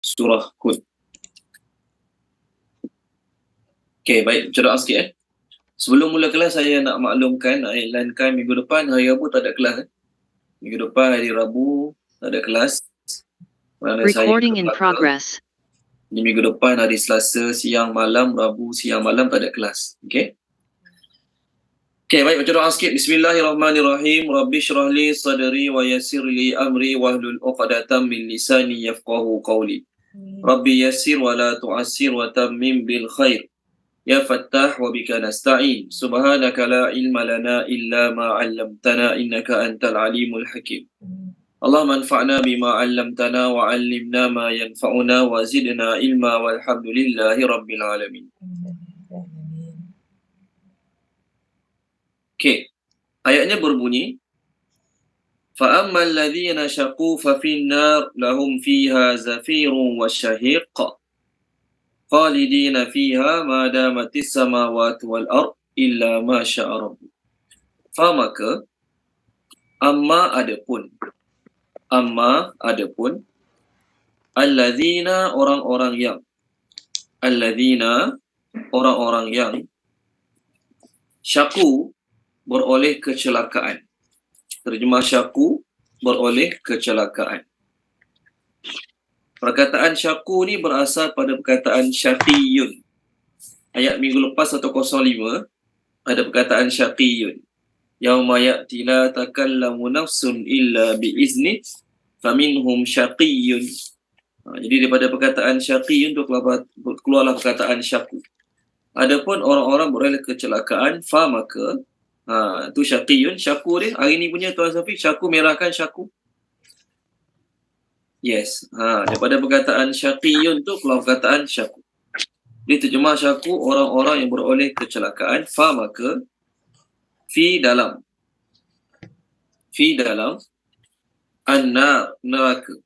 surah Hud. Okey, baik, macam doa sikit. Sebelum mula kelas, saya nak maklumkan, nak iklankan minggu depan hari Rabu tak ada kelas. Minggu depan hari Rabu tak ada kelas. Kerana saya Recording in terpaksa. progress. Di minggu depan hari Selasa siang malam, Rabu siang malam tak ada kelas. Okey. Okey, baik, baca doa sikit. Bismillahirrahmanirrahim. Rabbi syrah li sadri wa yassir li amri wahlul 'uqdatam min lisani yafqahu qawli. Rabbi yassir wa la tu'assir wa tammim bil khair. Ya Fattah wa bika nasta'in. Subhanaka la ilma lana illa ma 'allamtana innaka antal alimul hakim. Allahumma anfa'na bima 'allamtana wa 'allimna ma yanfa'una wa zidna ilma walhamdulillahi rabbil alamin. Okey. Ayatnya berbunyi, fa ammal ladzina syaqu fa fin nar lahum fiha zafirun wa syahiq khalidina fiha ma damatis samawati wal ard illa ma syaa rabbuk. Fa maka amma adapun alladzina orang-orang yang syaqu beroleh kecelakaan. Terjemah syaqu beroleh kecelakaan. Perkataan syaqu ni berasal pada perkataan syaqiyun. Ayat minggu lepas 105 ada perkataan syaqiyun. Yauma ya'ti la takallamu nafsun illa biizni faminhum syaqiyun. Jadi daripada perkataan syaqiyun tu keluarlah perkataan syaqu. Adapun orang-orang beroleh kecelakaan, fa maka tu syaqiyun. Syaku dia hari ni punya Tuan Safi, syaku merahkan syaku. Yes. Daripada perkataan syaqiyun tu keluar perkataan syaku. Dia terjemah syaku orang-orang yang beroleh kecelakaan, fa maka fi dalam an-nar neraka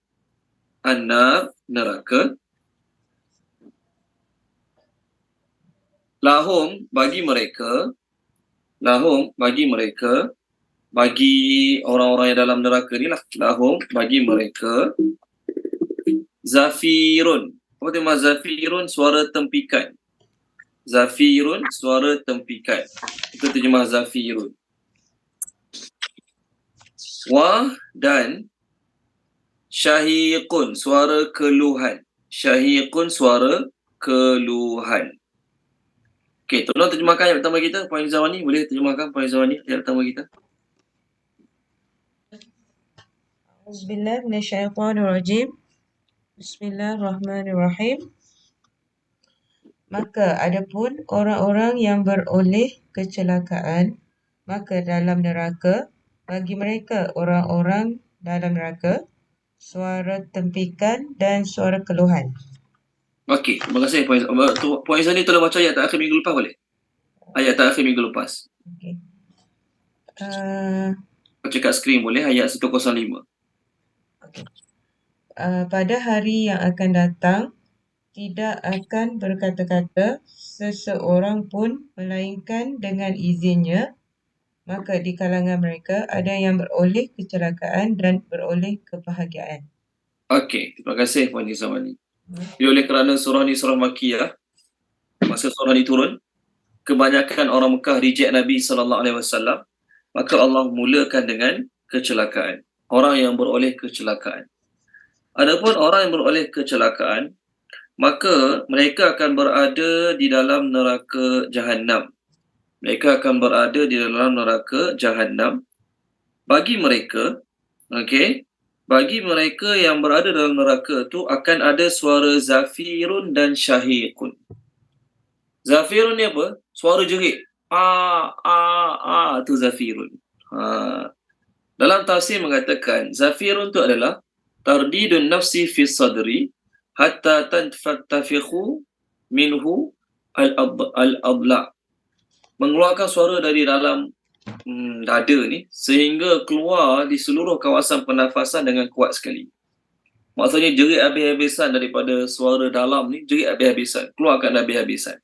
lahum bagi orang-orang yang dalam neraka ni lah, lahum bagi mereka zafirun. Apa tema zafirun? Suara tempikan. Zafirun, suara tempikan. Itu terjemah zafirun. Wa dan syahiqun, suara keluhan. Syahiqun, suara keluhan. Okey, tolong terjemahkan ayat pertama kita, Puan Zawani. Boleh terjemahkan Puan Zawani ayat pertama kita? Auzubillah minasyaitonirrajim. Bismillahirrahmanirrahim. Maka adapun orang-orang yang beroleh kecelakaan, maka dalam neraka bagi mereka orang-orang dalam neraka suara tempikan dan suara keluhan. Okey, terima kasih Puan Izani. Tolong baca ayat terakhir minggu lepas boleh? Ayat terakhir minggu lepas. Okey. Baca kat skrin boleh, ayat 105. Okay. Pada hari yang akan datang tidak akan berkata-kata seseorang pun melainkan dengan izinnya, maka di kalangan mereka ada yang beroleh kecelakaan dan beroleh kebahagiaan. Okey, terima kasih Puan Izawani. Oleh kerana surah ni surah Makkiyah, masa surah ni turun, kebanyakan orang Mekah reject Nabi SAW, maka Allah mulakan dengan kecelakaan. Orang yang beroleh kecelakaan. Adapun orang yang beroleh kecelakaan, maka mereka akan berada di dalam neraka Jahannam. Mereka akan berada di dalam neraka Jahannam. Bagi mereka, bagi mereka yang berada dalam neraka tu akan ada suara zafirun dan syahiqun. Zafirun ni apa? Suara jerit. Tu zafirun. Dalam tafsir mengatakan zafirun tu adalah tardidun nafsi fi sadri hatta tanfattafikhu minhu al-adla. Mengeluarkan suara dari dalam dada ni sehingga keluar di seluruh kawasan pernafasan dengan kuat sekali. Maksudnya jerit habis-habisan daripada suara dalam ni, jerit habis-habisan, keluarkan habis-habisan.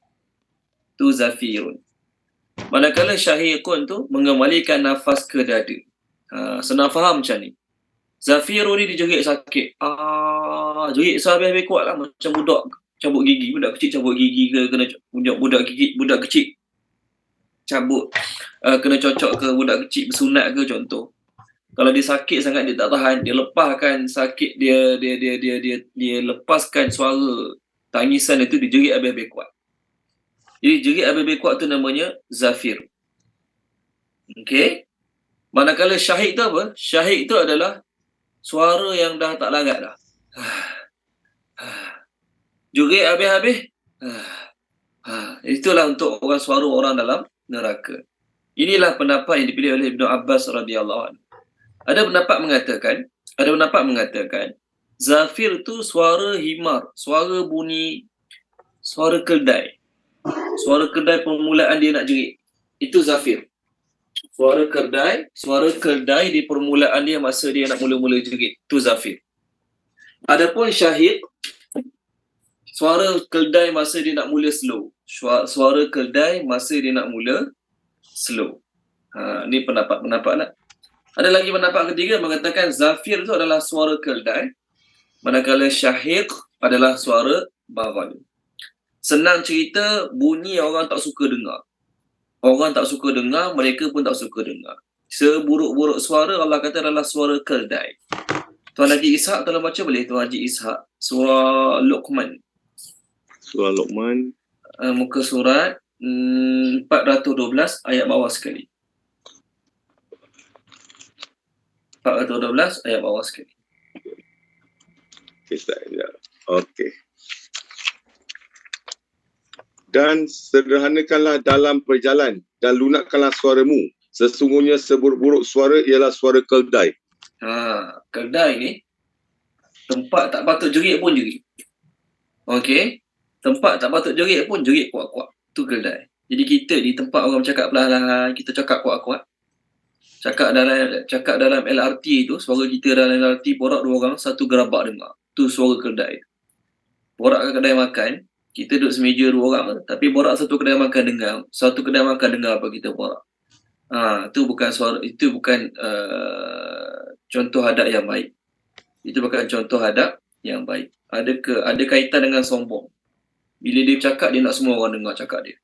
Tu zafirun. Manakala syahiqun tu mengembalikan nafas ke dada. Senang faham macam ni. Zafirun ni dijerit sakit. Jerit sehabis-habis kuat lah. Macam budak cabut gigi. Budak kecil cabut gigi ke, kena budak kecil cabut, kena cocok ke, budak kecil bersunat ke contoh. Kalau dia sakit sangat dia tak tahan, dia lepaskan sakit dia lepaskan suara tangisan itu, dijerit habis-habis kuat. Jadi jerit habis-habis kuat tu namanya zafir. Okey. Manakala syahid tu apa? Syahid tu adalah suara yang dah tak larat dah. Jerit habis-habis. Itulah untuk suara orang dalam neraka. Inilah pendapat yang dipilih oleh Ibnu Abbas radhiyallahu anhu. Ada pendapat mengatakan zafir tu suara himar, suara bunyi, suara keldai. Suara keldai permulaan dia nak jerit. Itu zafir. Suara keldai di permulaan dia masa dia nak mula-mula jerit. Itu zafir. Adapun syahid, suara keldai masa dia nak mula slow. Suara keldai masa dia nak mula slow. Ni pendapat lah. Ada lagi pendapat ketiga mengatakan zafir itu adalah suara keldai, manakala syahid adalah suara baral. Senang cerita, bunyi orang tak suka dengar. Orang tak suka dengar, mereka pun tak suka dengar. Seburuk-buruk suara Allah kata adalah suara keldai. Tuan Haji Ishak tolong baca boleh Tuan Haji Ishak surah Luqman. Surah Luqman. Muka surat 412 ayat bawah sekali. 412 ayat bawah sekali. Okey. Dan sederhanakanlah dalam perjalanan dan lunakkanlah suaramu. Sesungguhnya seburuk-buruk suara ialah suara keldai. Keldai ni tempat tak patut jerit pun jerit. Okey. Tempat tak patut jerit pun jerit kuat-kuat. Tu keldai. Jadi kita di tempat orang bercakap perlahan-lahan, kita cakap kuat-kuat. Cakap dalam LRT tu, suara kita dalam LRT, borak dua orang, satu gerabak dengar. Tu suara keldai. Borak kat kedai makan, kita duduk semeja dua orang, tapi borak satu kedai makan dengar, satu kedai makan dengar apa kita borak. Itu bukan suara, itu bukan contoh adab yang baik. Itu bukan contoh adab yang baik. Ada kaitan dengan sombong. Bila dia cakap, dia nak semua orang dengar cakap dia.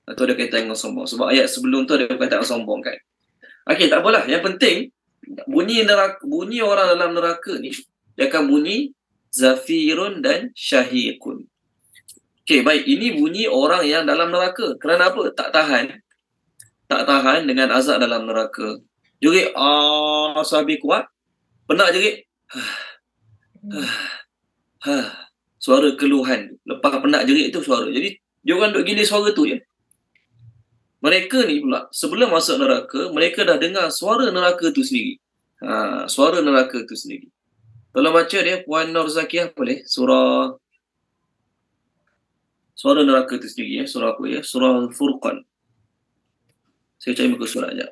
Atau ada kaitan dengan sombong. Sebab ayat sebelum tu ada kaitan dengan sombong kan. Okey, tak apalah. Yang penting, bunyi orang dalam neraka ni, dia akan bunyi zafirun dan syahiqun. Okey, baik. Ini bunyi orang yang dalam neraka. Kerana apa? Tak tahan dengan azab dalam neraka. Jerit, sahabat kuat. Penat jerit. Suara keluhan. Lepas penat jerit tu suara. Jadi, dia orang duk gilir suara tu je. Mereka ni pula, sebelum masuk neraka, mereka dah dengar suara neraka tu sendiri. Suara neraka tu sendiri. Tolong baca dia, Puan Nur Zakiyah boleh? Suara neraka tu sendiri. Surah apa ya? Surah Al-Furqan. Saya cari muka surat sekejap.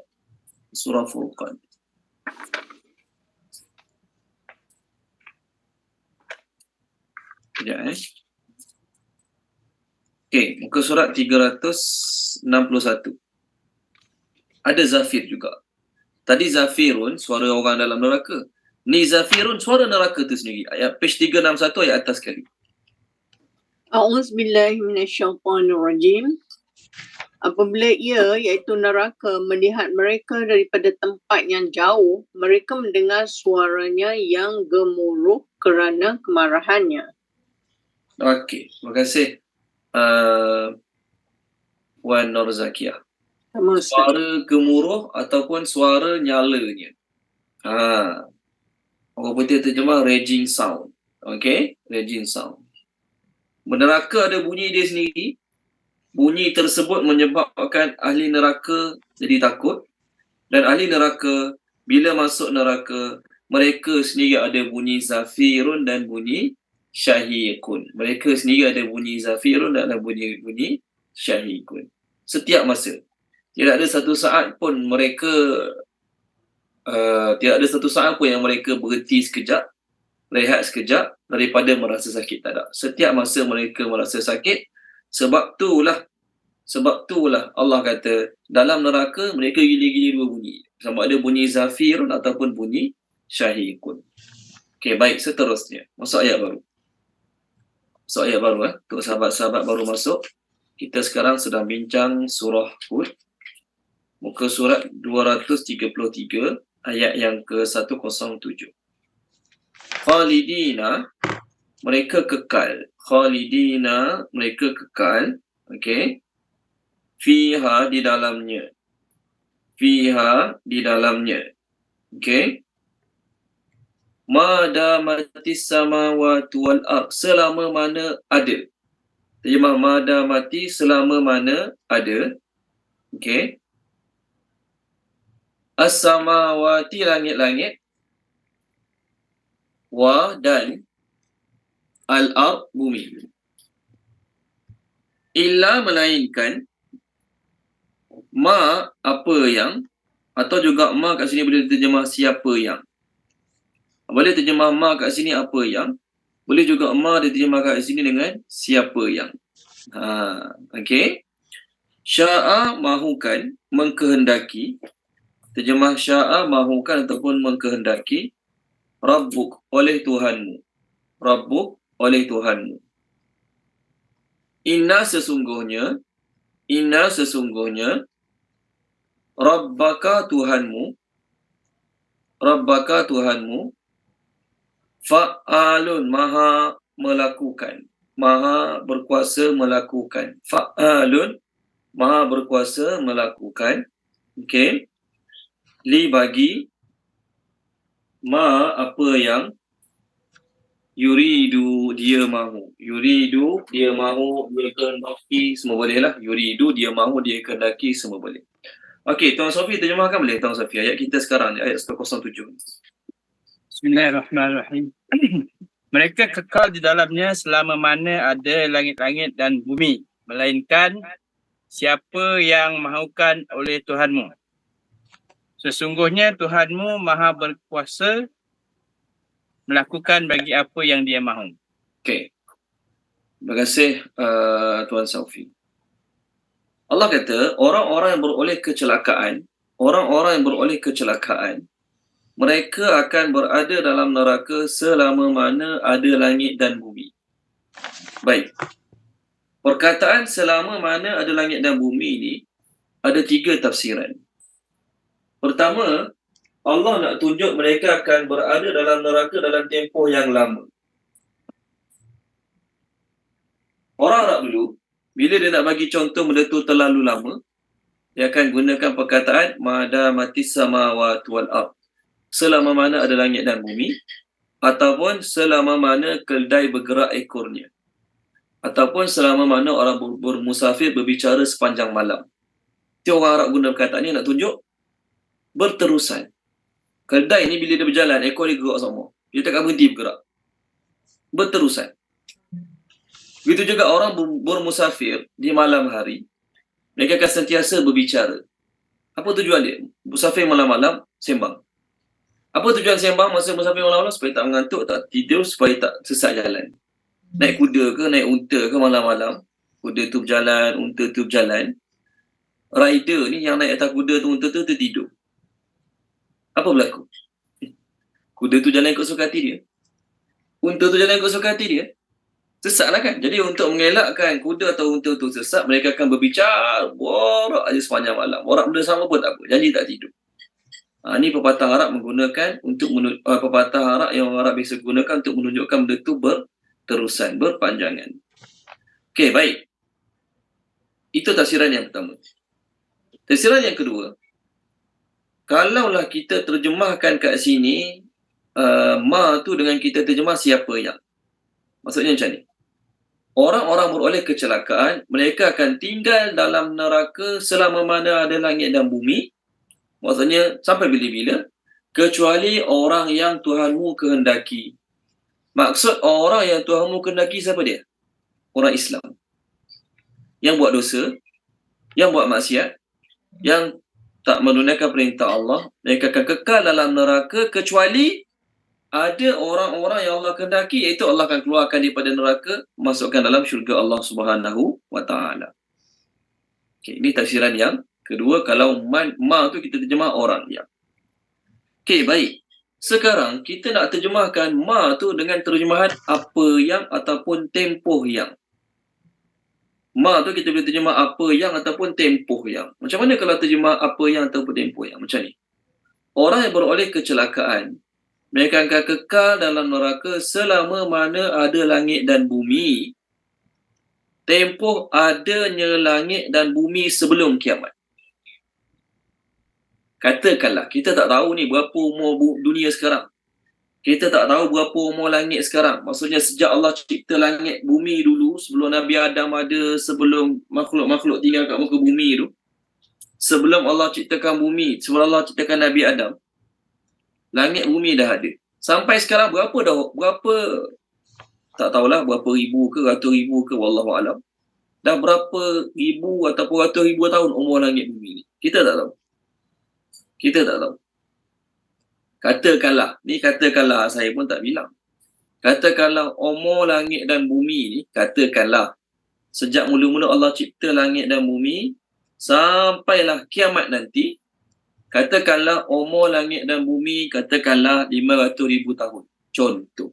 Surah Furqan. Sekejap Okey, muka surat 361. Ada zafir juga. Tadi zafirun, suara orang dalam neraka. Ni zafirun, suara neraka tu sendiri. Ayat page 361 ayat atas sekali. A'udzubillahi minasyaitonirrajim. Apabila ia, iaitu neraka, melihat mereka daripada tempat yang jauh, mereka mendengar suaranya yang gemuruh kerana kemarahannya. Okey, terima kasih. Puan Nur Zakiyah. Suara gemuruh ataupun suara nyalanya. Orang putih terjemah raging sound. Okey, raging sound. Neraka ada bunyi dia sendiri. Bunyi tersebut menyebabkan ahli neraka jadi takut. Dan ahli neraka bila masuk neraka, mereka sendiri ada bunyi zafirun dan bunyi syahiqun. Mereka sendiri ada bunyi zafirun dan ada bunyi syahiqun. Setiap masa. Tidak ada satu saat pun yang mereka berhenti sekejap, rehat sekejap daripada merasa sakit. Tak ada. Setiap masa mereka merasa sakit, sebab itulah Allah kata dalam neraka mereka gili-gili dua bunyi. Sama ada bunyi zafirun ataupun bunyi syahiqun. Okey, baik, seterusnya. Masuk ayat baru. Untuk sahabat-sahabat baru masuk, kita sekarang sedang bincang surah Hud, muka surat 233, ayat yang ke-107. Khalidina, mereka kekal. Khalidina, mereka kekal. Okey. Fiha, di dalamnya. Fiha, di dalamnya. Okey. Madamatis samawati wal ard, selama mana ada. Terjemah madamati, selama mana ada. Okey. As-samawati, langit-langit. Wa, dan al-ard, bumi. Illa, melainkan. Ma, apa yang, atau juga ma kat sini boleh terjemah siapa yang. Boleh terjemah ma kat sini apa yang. Boleh juga ma diterjemah kat sini dengan siapa yang. Okey. Sya'a, mahukan, mengkehendaki. Terjemah sya'a, mahukan ataupun mengkehendaki. Rabbuk, oleh Tuhanmu. Rabbuk, oleh Tuhanmu. Inna, sesungguhnya. Rabbaka, Tuhanmu. Rabbaka, Tuhanmu. Fa'alun, maha melakukan. Maha berkuasa melakukan. Fa'alun, maha berkuasa melakukan. Okey. Li, bagi. Ma, apa yang. Yuridu, dia mahu. Yuridu, dia mahu, dia kehendaki, semua boleh lah. Yuridu, dia mahu, dia kehendaki, semua boleh. Okey, Tuan Sofi terjemahkan boleh, Tuan Sofi. Ayat kita sekarang, ayat 107. Bismillahirrahmanirrahim. Mereka kekal di dalamnya selama mana ada langit-langit dan bumi, melainkan siapa yang mahukan oleh Tuhanmu. Sesungguhnya Tuhanmu maha berkuasa melakukan bagi apa yang dia mahu. Okey. Terima kasih Tuan Sofi. Allah kata, orang-orang yang beroleh kecelakaan, mereka akan berada dalam neraka selama mana ada langit dan bumi. Baik. Perkataan selama mana ada langit dan bumi ini ada 3 tafsiran. Pertama, Allah nak tunjuk mereka akan berada dalam neraka dalam tempoh yang lama. Orang Arab dulu, bila dia nak bagi contoh benda tu terlalu lama, dia akan gunakan perkataan madamatis samawati wal ard, selama mana ada langit dan bumi, ataupun selama mana keldai bergerak ekornya, ataupun selama mana orang bermusafir berbicara sepanjang malam. Itu orang Arab guna perkataan ni nak tunjuk berterusan. Keldai ni bila dia berjalan, ekor dia gerak sama. Dia takkan berhenti bergerak. Berterusan. Begitu juga orang bermusafir di malam hari, mereka akan sentiasa berbicara. Apa tujuan dia? Musafir malam-malam, sembang. Apa tujuan sembang masa musafir malam-malam? Supaya tak mengantuk, tak tidur, supaya tak sesat jalan. Naik kuda ke, naik unta ke malam-malam, kuda tu berjalan, unta tu berjalan. Rider ni yang naik atas kuda tu, unta tu tertidur. Apa berlaku? Kuda tu jalan ikut suka hati dia. Unta tu jalan ikut suka hati dia. Sesat lah kan? Jadi untuk mengelakkan kuda atau unta tu sesat, mereka akan berbicara, borak aja sepanjang malam. Borak benda sama pun tak apa. Janji tak tidur. Ini pepatah Arab menggunakan untuk pepatah Arab yang orang Arab biasa gunakan untuk menunjukkan benda tu berterusan, berpanjangan. Okey, baik. Itu tafsiran yang pertama. Tafsiran yang kedua, kalaulah kita terjemahkan kat sini ma tu dengan kita terjemah siapa yang. Maksudnya macam ni. Orang-orang beroleh kecelakaan, mereka akan tinggal dalam neraka selama mana ada langit dan bumi. Maksudnya sampai bila-bila, kecuali orang yang Tuhanmu kehendaki. Maksud orang yang Tuhanmu kehendaki siapa dia? Orang Islam. Yang buat dosa, yang buat maksiat, yang tak menunaikan perintah Allah, mereka akan kekal dalam neraka kecuali ada orang-orang yang Allah kehendaki, iaitu Allah akan keluarkan daripada neraka, masukkan dalam syurga Allah Subhanahu wa taala. Okey, ini tafsiran yang kedua. Kalau ma tu kita terjemah orang yang. Okey, baik. Sekarang kita nak terjemahkan ma tu dengan terjemahan apa yang ataupun tempoh yang. Ma tu kita boleh terjemah apa yang ataupun tempoh yang. Macam mana kalau terjemah apa yang ataupun tempoh yang? Macam ni. Orang yang beroleh kecelakaan, mereka akan kekal dalam neraka selama mana ada langit dan bumi. Tempoh adanya langit dan bumi sebelum kiamat. Katakanlah, kita tak tahu ni berapa umur dunia sekarang. Kita tak tahu berapa umur langit sekarang. Maksudnya sejak Allah cipta langit bumi dulu, sebelum Nabi Adam ada, sebelum makhluk-makhluk tinggal kat muka bumi tu. Sebelum Allah ciptakan bumi, sebelum Allah ciptakan Nabi Adam, langit bumi dah ada. Sampai sekarang berapa tak tahulah berapa ribu ke, ratus ribu ke, wallahualam. Dah berapa ribu ataupun ratus ribu tahun umur langit bumi ni. Kita tak tahu. Katakanlah, saya pun tak bilang. Katakanlah umur langit dan bumi ni, katakanlah sejak mula-mula Allah cipta langit dan bumi sampailah kiamat nanti, katakanlah umur langit dan bumi katakanlah 500,000 tahun. Contoh.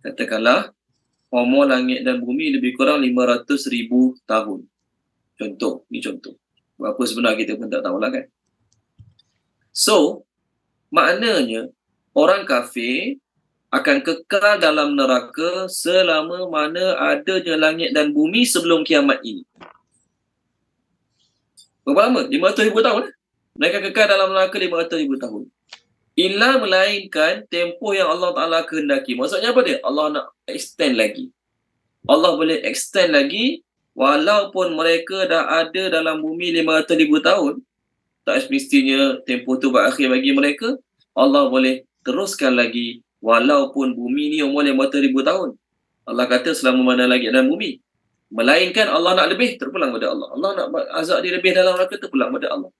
Katakanlah umur langit dan bumi lebih kurang 500,000 tahun. Contoh, ni contoh. Berapa sebenar kita pun tak tahulah kan. So, maknanya orang kafir akan kekal dalam neraka selama mana adanya langit dan bumi sebelum kiamat ini. Berapa lama? 500,000 tahun. Mereka kekal dalam neraka 500,000 tahun. Illa melainkan tempoh yang Allah Ta'ala kehendaki. Maksudnya apa dia? Allah nak extend lagi. Allah boleh extend lagi walaupun mereka dah ada dalam bumi 500,000 tahun. Tak semestinya tempoh tu berakhir bagi mereka. Allah boleh teruskan lagi walaupun bumi ni umur 500,000 tahun. Allah kata selama mana langit dan bumi. Melainkan Allah nak lebih, terpulang pada Allah. Allah nak azab dia lebih dalam neraka, terpulang pada Allah.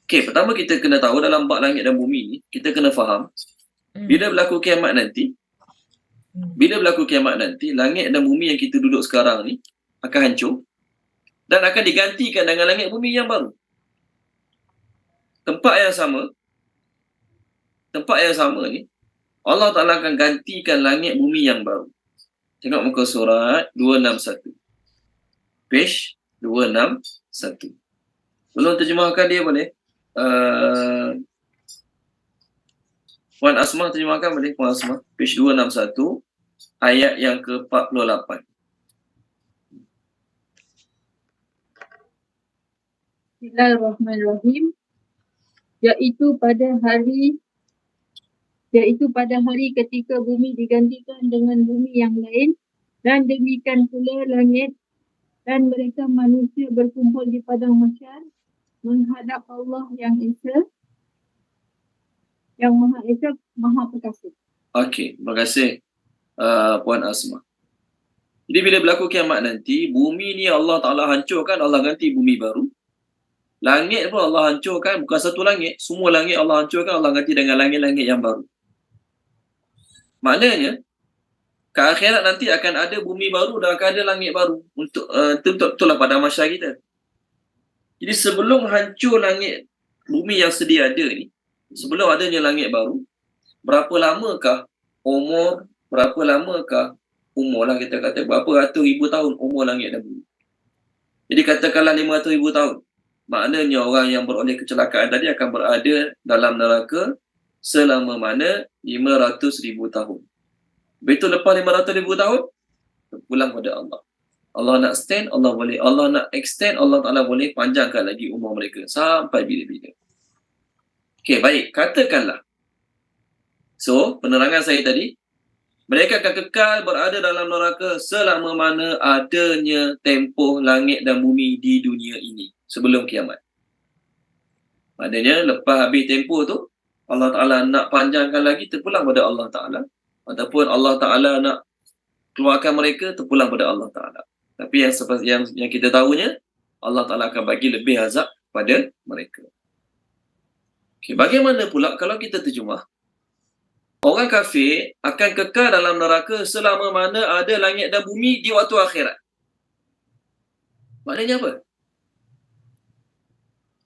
Okey, pertama kita kena tahu dalam bab langit dan bumi ni, kita kena faham bila berlaku kiamat nanti, langit dan bumi yang kita duduk sekarang ni akan hancur dan akan digantikan dengan langit bumi yang baru. Tempat yang sama ni, Allah Ta'ala akan gantikan langit bumi yang baru. Tengok muka surat 261. Page 261. Belum terjemahkan dia boleh? Puan Asma terjemahkan boleh? Puan Asma. Page 261. Ayat yang ke-48. Bismillahirrahmanirrahim. Iaitu pada hari ketika bumi digantikan dengan bumi yang lain, dan demikian pula langit, dan mereka manusia berkumpul di padang mahsyar menghadap Allah yang Esa, yang Maha Esa, Maha Perkasa. Okey, terima kasih Puan Asma. Jadi bila berlaku kiamat nanti, bumi ni Allah Ta'ala hancurkan, Allah ganti bumi baru. Langit pun Allah hancurkan, bukan satu langit, semua langit Allah hancurkan, Allah ganti dengan langit-langit yang baru. Maknanya, ke akhirat nanti akan ada bumi baru dan akan ada langit baru. Itulah pada masyarakat kita. Jadi sebelum hancur langit bumi yang sedia ada ni, sebelum adanya langit baru, berapa lamakah umur lah kita kata, berapa ratus ribu tahun umur langit dan bumi. Jadi katakanlah 500,000 tahun. Maknanya orang yang beroleh kecelakaan tadi akan berada dalam neraka selama mana 500,000 tahun. Betul lepas 500,000 tahun, pulang pada Allah. Allah nak extend, Allah boleh. Allah nak extend, Allah Ta'ala boleh panjangkan lagi umur mereka sampai bila-bila. Okey, baik. Katakanlah. So, penerangan saya tadi, mereka akan kekal berada dalam neraka selama mana adanya tempoh langit dan bumi di dunia ini sebelum kiamat. Maknanya lepas habis tempoh tu, Allah Ta'ala nak panjangkan lagi, terpulang pada Allah Ta'ala. Ataupun Allah Ta'ala nak keluarkan mereka, terpulang pada Allah Ta'ala. Tapi yang kita tahunya, Allah Ta'ala akan bagi lebih azab pada mereka. Okay, bagaimana pula kalau kita terjemah? Orang kafir akan kekal dalam neraka selama mana ada langit dan bumi di waktu akhirat. Maknanya apa?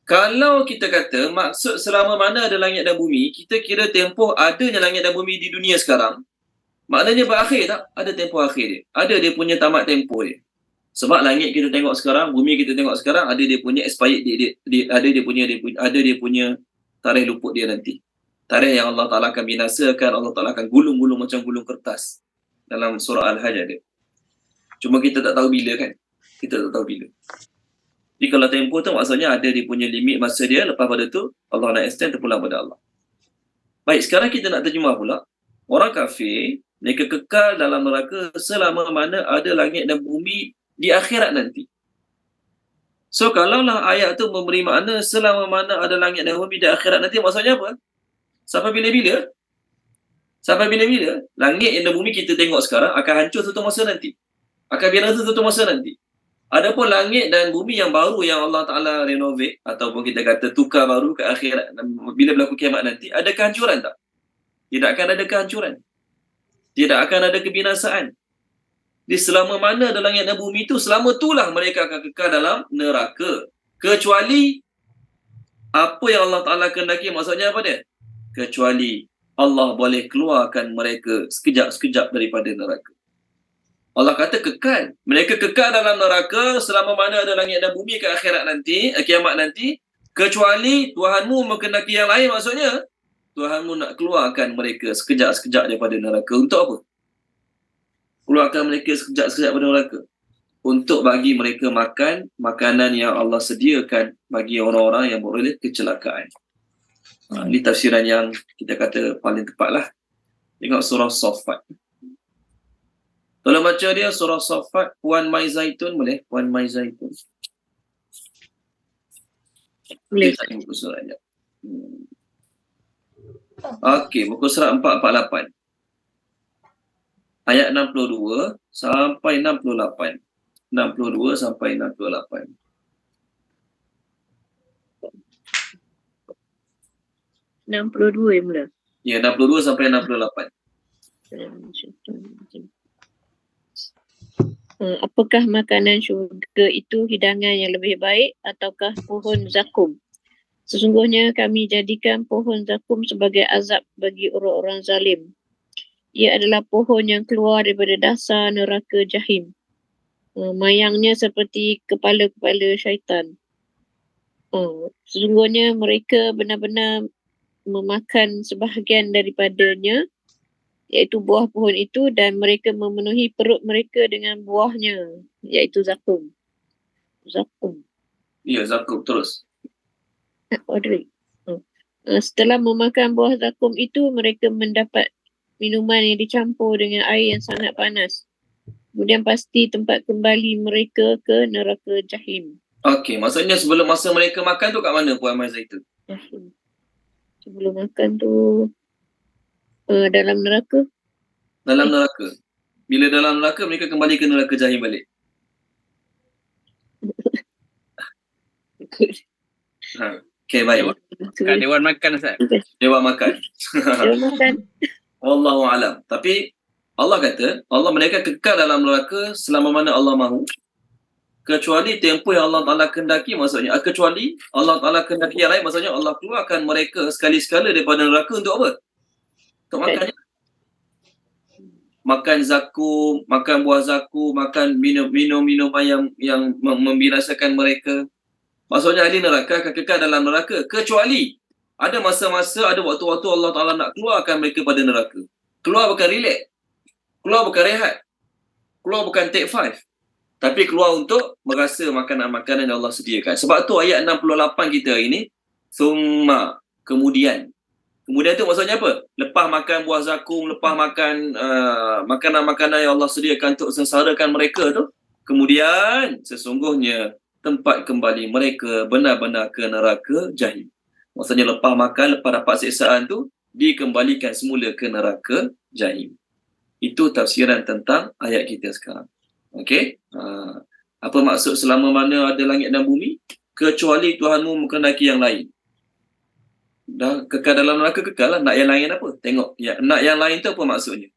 Kalau kita kata maksud selama mana ada langit dan bumi, kita kira tempoh adanya langit dan bumi di dunia sekarang, maknanya berakhir tak? Ada tempoh akhir dia. Ada dia punya tamat tempoh dia. Sebab langit kita tengok sekarang, bumi kita tengok sekarang, ada dia punya expired date dia, ada dia punya tarikh luput dia nanti. Tarikh yang Allah Ta'ala akan binasakan, Allah Ta'ala akan gulung-gulung macam gulung kertas. Dalam surah Al-Hajj ada. Cuma kita tak tahu bila kan? Kita tak tahu bila. Jadi kalau tempoh tu maksudnya ada dia punya limit masa dia, lepas pada tu Allah nak extend terpulang pada Allah. Baik, sekarang kita nak terjemah pula. Orang kafir, mereka kekal dalam neraka selama mana ada langit dan bumi di akhirat nanti. So kalaulah ayat tu memberi makna selama mana ada langit dan bumi di akhirat nanti, maksudnya apa? Sampai bila-bila? Sampai bila-bila? Langit dan bumi kita tengok sekarang akan hancur satu masa nanti. Akan binasa satu masa nanti. Adapun langit dan bumi yang baru yang Allah Ta'ala renovate, ataupun kita kata tukar baru ke akhirat, bila berlaku kiamat nanti, ada kehancuran tak? Tidak akan ada kehancuran. Tidak akan ada kebinasaan. Di selama mana ada langit dan bumi itu, selama itulah mereka akan kekal dalam neraka. Kecuali apa yang Allah Ta'ala kehendaki, maksudnya apa dia? Kecuali Allah boleh keluarkan mereka sekejap-sekejap daripada neraka. Allah kata kekal. Mereka kekal dalam neraka selama mana ada langit dan bumi ke akhirat nanti, kiamat nanti, kecuali Tuhanmu menghendaki yang lain, maksudnya Tuhanmu nak keluarkan mereka sekejap-sekejap daripada neraka. Untuk apa? Keluarkan mereka sekejap-sekejap daripada neraka. Untuk bagi mereka makan makanan yang Allah sediakan bagi orang-orang yang beroleh kecelakaan. Ini tafsiran yang kita kata paling tepat lah. Tengok surah Saffat. Tolong baca dia surah Saffat, Puan Mai Zaitun boleh? Puan Mai Zaitun. Boleh. Saya buku surat je. Okey, buku surat 448. Ayat 62 sampai 68. 62 sampai 68. (62) yang mula. Ya, 62 sampai 68. Apakah makanan syurga itu hidangan yang lebih baik ataukah pohon zakum? Sesungguhnya kami jadikan pohon zakum sebagai azab bagi orang-orang zalim. Ia adalah pohon yang keluar daripada dasar neraka jahim. Mayangnya seperti kepala-kepala syaitan. Sesungguhnya mereka benar-benar memakan sebahagian daripadanya, iaitu buah pohon itu, dan mereka memenuhi perut mereka dengan buahnya, iaitu zakum. Zakum. Ya, zakum terus. Setelah memakan buah zakum itu, mereka mendapat minuman yang dicampur dengan air yang sangat panas. Kemudian pasti tempat kembali mereka ke neraka jahim. Okey, maksudnya sebelum masa mereka makan tu kat mana Puan Mai Zaitun? Jahim. Sebelum makan tu dalam neraka. Dalam neraka. Bila dalam neraka, mereka kembali ke neraka jahim balik. Okey, baik. Kat Dewan Makan Ustaz. Dewan makan. Dewan makan. Wallahu alam. Tapi Allah kata, mereka kekal dalam neraka selama mana Allah mahu. Kecuali tempoh yang Allah Ta'ala kehendaki, maksudnya kecuali Allah Ta'ala kehendaki yang lain, maksudnya Allah keluarkan mereka sekali-sekala daripada neraka untuk apa? Untuk makannya. Makan zakum, makan buah zakum, makan minum-minuman yang membinasakan mereka. Maksudnya ahli neraka akan kekal dalam neraka. Kecuali ada masa-masa, ada waktu-waktu Allah Ta'ala nak keluarkan mereka pada neraka. Keluar bukan relax. Keluar bukan rehat. Keluar bukan take 5. Tapi keluar untuk merasa makanan-makanan yang Allah sediakan. Sebab tu ayat 68 kita hari ni, summa, kemudian. Kemudian tu maksudnya apa? Lepas makan buah zakum, lepas makan makanan-makanan yang Allah sediakan untuk sensarakan mereka tu, kemudian sesungguhnya tempat kembali mereka benar-benar ke neraka jahim. Maksudnya lepas makan, lepas dapat siksaan tu, dikembalikan semula ke neraka jahim. Itu tafsiran tentang ayat kita sekarang. Okey? Apa maksud selama mana ada langit dan bumi? Kecuali Tuhanmu menghendaki yang lain. Dah kekal dalam neraka, kekal lah. Nak yang lain apa? Tengok. Nak yang lain tu apa maksudnya?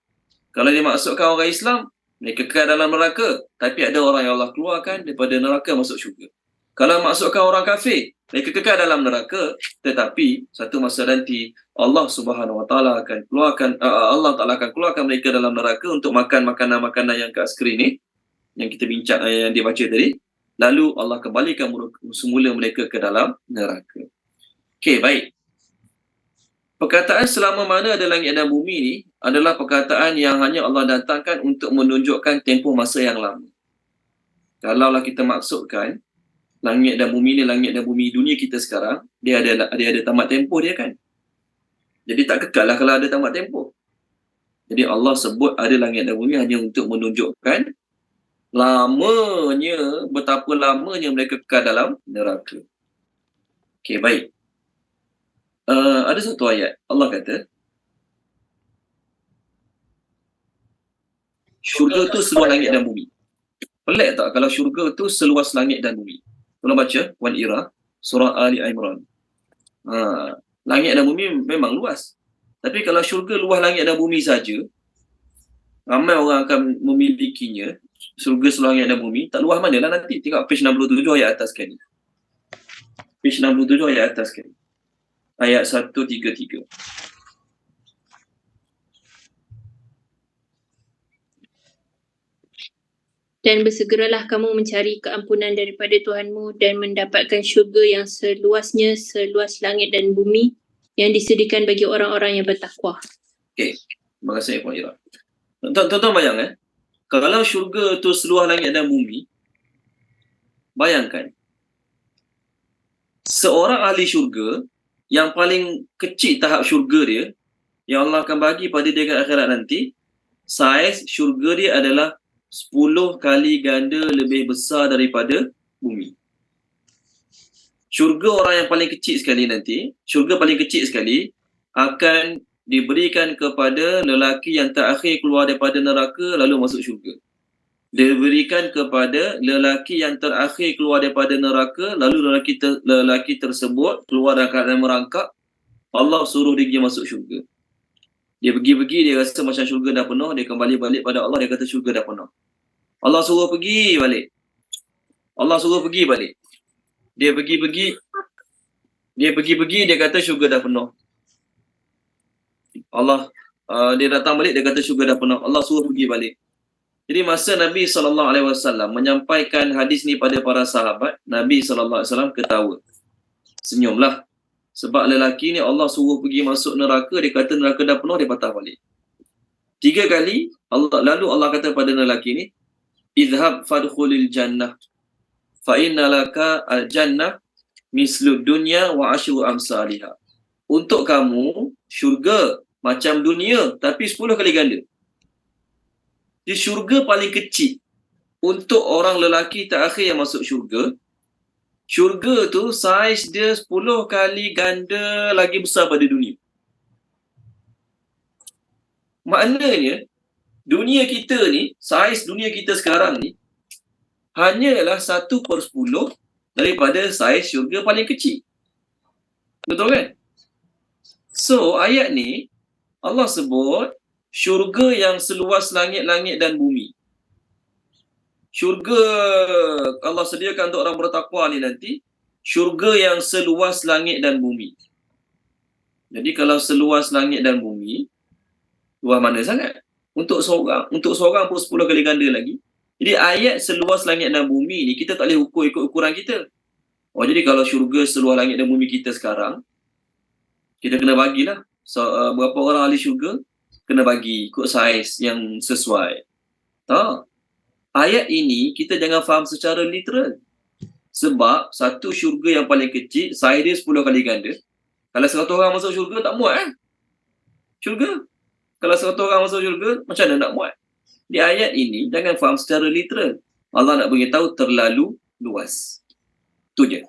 Kalau dia maksudkan orang Islam, mereka kekal dalam neraka. Tapi ada orang yang Allah keluarkan daripada neraka masuk syurga. Kalau masukkan orang kafir, mereka kekal dalam neraka, tetapi satu masa nanti Allah Subhanahu Wa Taala akan keluarkan mereka dalam neraka untuk makan makanan-makanan yang kat skrin ni, yang kita bincang, yang dia baca tadi. Lalu Allah kembalikan semula mereka ke dalam neraka. Okey, baik. Perkataan selama mana ada langit dan bumi ni adalah perkataan yang hanya Allah datangkan untuk menunjukkan tempoh masa yang lama. Kalaulah kita maksudkan langit dan bumi ni, langit dan bumi dunia kita sekarang, dia ada tamat tempoh dia kan. Jadi tak kekal lah kalau ada tamat tempoh. Jadi Allah sebut ada langit dan bumi hanya untuk menunjukkan lamanya, betapa lamanya mereka kekal dalam neraka. Okey, baik. Ada satu ayat Allah kata syurga tu seluas langit dan bumi. Pelik tak kalau syurga tu seluas langit dan bumi? Tolong baca Wal Ira, surah Ali Imran. Langit dan bumi memang luas. Tapi kalau syurga luas langit dan bumi saja, ramai orang akan memilikinya. Syurga seluas langit dan bumi, tak luas mana lah nanti. Tengok page 67 ayat atas sekali. Page 67 ayat atas sekali. Ayat 133. Dan bersegeralah kamu mencari keampunan daripada Tuhanmu dan mendapatkan syurga yang seluasnya seluas langit dan bumi yang disediakan bagi orang-orang yang bertakwa. Okey, terima kasih Puan Ira. Tuan-tuan bayang kalau syurga tu seluas langit dan bumi, bayangkan seorang ahli syurga yang paling kecil tahap syurga dia yang Allah akan bagi pada dia kat akhirat nanti, saiz syurga dia adalah 10 kali ganda lebih besar daripada bumi. Syurga orang yang paling kecil sekali nanti, syurga paling kecil sekali akan diberikan kepada lelaki yang terakhir keluar daripada neraka lalu masuk syurga. Diberikan kepada lelaki yang terakhir keluar daripada neraka lalu lelaki tersebut keluar dalam keadaan merangkak, Allah suruh dia pergi masuk syurga. Dia pergi-pergi, dia rasa macam syurga dah penuh, dia kembali balik pada Allah, dia kata syurga dah penuh. Allah suruh pergi balik. Allah suruh pergi balik. Dia pergi-pergi, dia kata syurga dah penuh. Allah, dia datang balik, dia kata syurga dah penuh. Allah suruh pergi balik. Jadi masa Nabi SAW menyampaikan hadis ni pada para sahabat, Nabi SAW ketawa. Senyumlah. Sebab lelaki ni Allah suruh pergi masuk neraka, dia kata neraka dah penuh, dia patah balik. 3 kali, lalu Allah kata pada lelaki ni, idhab fadkhulil jannah fa inna laka al-jannah mislud dunya wa ashru amsalihha. Untuk kamu, syurga macam dunia tapi 10 kali ganda. Di syurga paling kecil untuk orang lelaki terakhir yang masuk syurga, syurga tu saiz dia 10 kali ganda lagi besar pada dunia. Maknanya dunia kita ni, saiz dunia kita sekarang ni hanyalah 1/10 daripada saiz syurga paling kecil. Betul kan? So ayat ni Allah sebut syurga yang seluas langit-langit dan bumi. Syurga Allah sediakan untuk orang bertakwa ni nanti, syurga yang seluas langit dan bumi. Jadi kalau seluas langit dan bumi, luas mana sangat? Untuk seorang pun 10 kali ganda lagi. Jadi ayat seluas langit dan bumi ni kita tak boleh ukur ikut ukuran kita. Jadi kalau syurga seluas langit dan bumi kita sekarang, kita kena bagilah berapa orang ahli syurga, kena bagi ikut saiz yang sesuai. Tak. Ayat ini kita jangan faham secara literal. Sebab satu syurga yang paling kecil, saiz dia 10 kali ganda. Kalau 100 orang masuk syurga, tak muat syurga. Kalau 100 orang masuk syurga, macam mana nak muat? Di ayat ini, jangan faham secara literal. Allah nak beritahu terlalu luas. Itu je.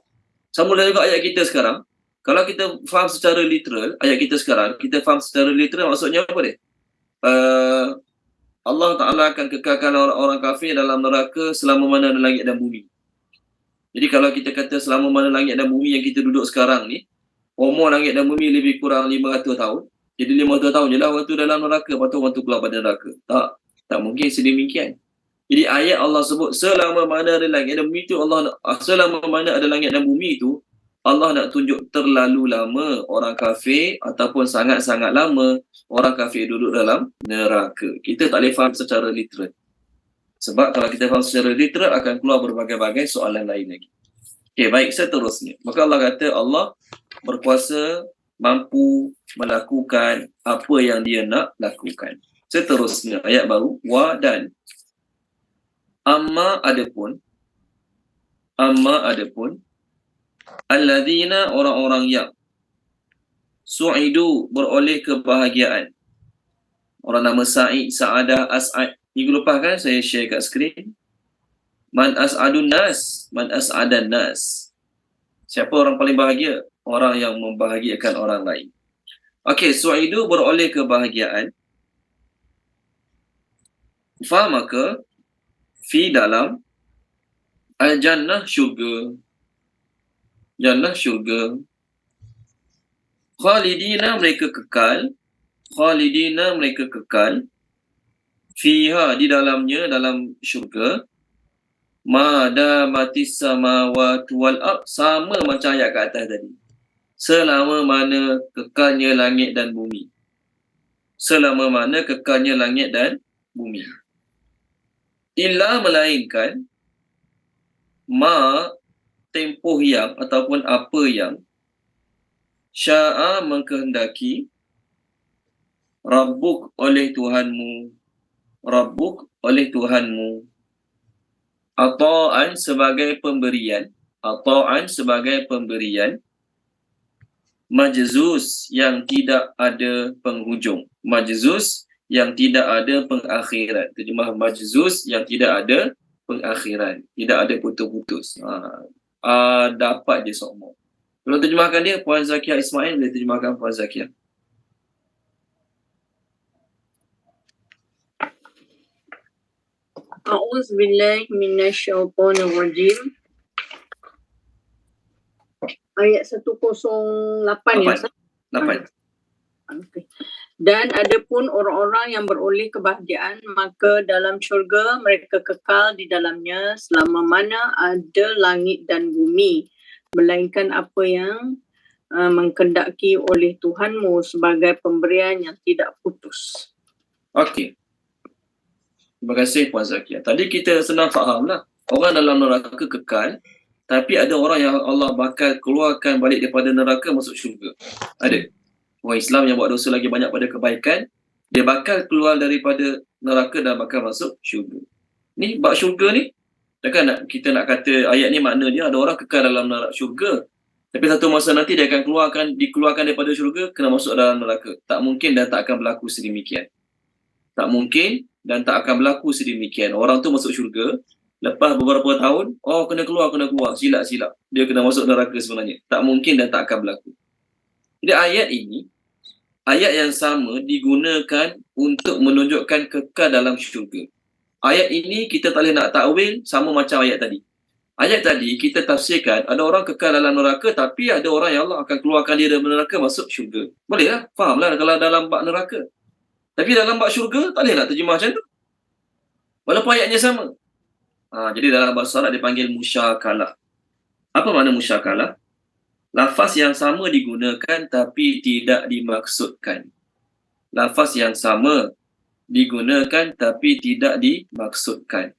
Sama juga ayat kita sekarang. Kalau kita faham secara literal, ayat kita sekarang, kita faham secara literal maksudnya apa dia? Allah Ta'ala akan kekalkan orang-orang kafir dalam neraka selama mana ada langit dan bumi. Jadi kalau kita kata selama mana langit dan bumi yang kita duduk sekarang ni, umur langit dan bumi lebih kurang 500 tahun. Jadi 500 tahun je lah waktu dalam neraka, lepas tu orang tu keluar pada neraka. Tak mungkin sedemikian. Jadi ayat Allah sebut selama mana ada langit dan bumi itu selama mana ada langit dan bumi itu Allah nak tunjuk terlalu lama orang kafir ataupun sangat-sangat lama orang kafir duduk dalam neraka. Kita tak boleh faham secara literal. Sebab kalau kita faham secara literal akan keluar berbagai-bagai soalan lain lagi. Okey, baik, seterusnya. Maka Allah kata Allah berkuasa mampu melakukan apa yang dia nak lakukan. Seterusnya ayat baru wa dan amma adapun alladzina orang-orang yang su'idu beroleh kebahagiaan. Orang nama Sa'id, Sa'adah, As'ad. Minggu lepas kan saya share kat skrin. Man as'adun nas, man as'adan nas. Siapa orang paling bahagia? Orang yang membahagiakan orang lain. Okey, su'idu beroleh kebahagiaan. Fa maka fi dalam al-jannah syurga. Jannah syurga. Khalidina mereka kekal. Khalidina mereka kekal. Fiha di dalamnya, dalam syurga. Madamatis samawati wal ard, sama macam ayat kat atas tadi. Selama mana kekalnya langit dan bumi. Selama mana kekalnya langit dan bumi. Illa melainkan ma tempoh yang ataupun apa yang sya'a mengkehendaki Rabbuk oleh Tuhanmu, Rabbuk oleh Tuhanmu, ata'an sebagai pemberian, ata'an sebagai pemberian, majzus yang tidak ada penghujung, majzus yang tidak ada pengakhiran. Terjemah majzus yang tidak ada pengakhiran, tidak ada putus-putus. Dapat je semua. Kalau terjemahkan dia, Puan Zakiah Ismail boleh terjemahkan Puan Zakiah. A'udzubillahi minasyaitonirrajim. Ayat 108 ya. 8. Okay. Dan adapun orang-orang yang beroleh kebahagiaan, maka dalam syurga mereka kekal di dalamnya selama mana ada langit dan bumi, melainkan apa yang mengkendaki oleh Tuhanmu sebagai pemberian yang tidak putus. Okey. Terima kasih Puan Zakiah. Tadi kita senang faham lah. Orang dalam neraka kekal, tapi ada orang yang Allah bakal keluarkan balik daripada neraka masuk syurga. Ada. Orang Islam yang buat dosa lagi banyak pada kebaikan, dia bakal keluar daripada neraka dan bakal masuk syurga. Ni bab syurga ni, takkan kita nak kata ayat ni makna dia ada orang kekal dalam neraka syurga, tapi satu masa nanti dia akan dikeluarkan daripada syurga, kena masuk dalam neraka. Tak mungkin dan tak akan berlaku sedemikian. Tak mungkin dan tak akan berlaku sedemikian. Orang tu masuk syurga, lepas beberapa tahun, kena keluar, silap. Dia kena masuk neraka sebenarnya. Tak mungkin dan tak akan berlaku. Jadi ayat ini, ayat yang sama digunakan untuk menunjukkan kekal dalam syurga. Ayat ini kita tak boleh nak takwil sama macam ayat tadi. Ayat tadi kita tafsirkan ada orang kekal dalam neraka, tapi ada orang yang Allah akan keluarkan dia dari neraka masuk syurga. Boleh lah, faham lah kalau dalam bab neraka. Tapi dalam bab syurga tak boleh nak terjemah macam tu. Walaupun ayatnya sama. Jadi dalam bahasa Arab dipanggil musyakalah. Apa makna musyakalah? Lafaz yang sama digunakan tapi tidak dimaksudkan. Lafaz yang sama digunakan tapi tidak dimaksudkan.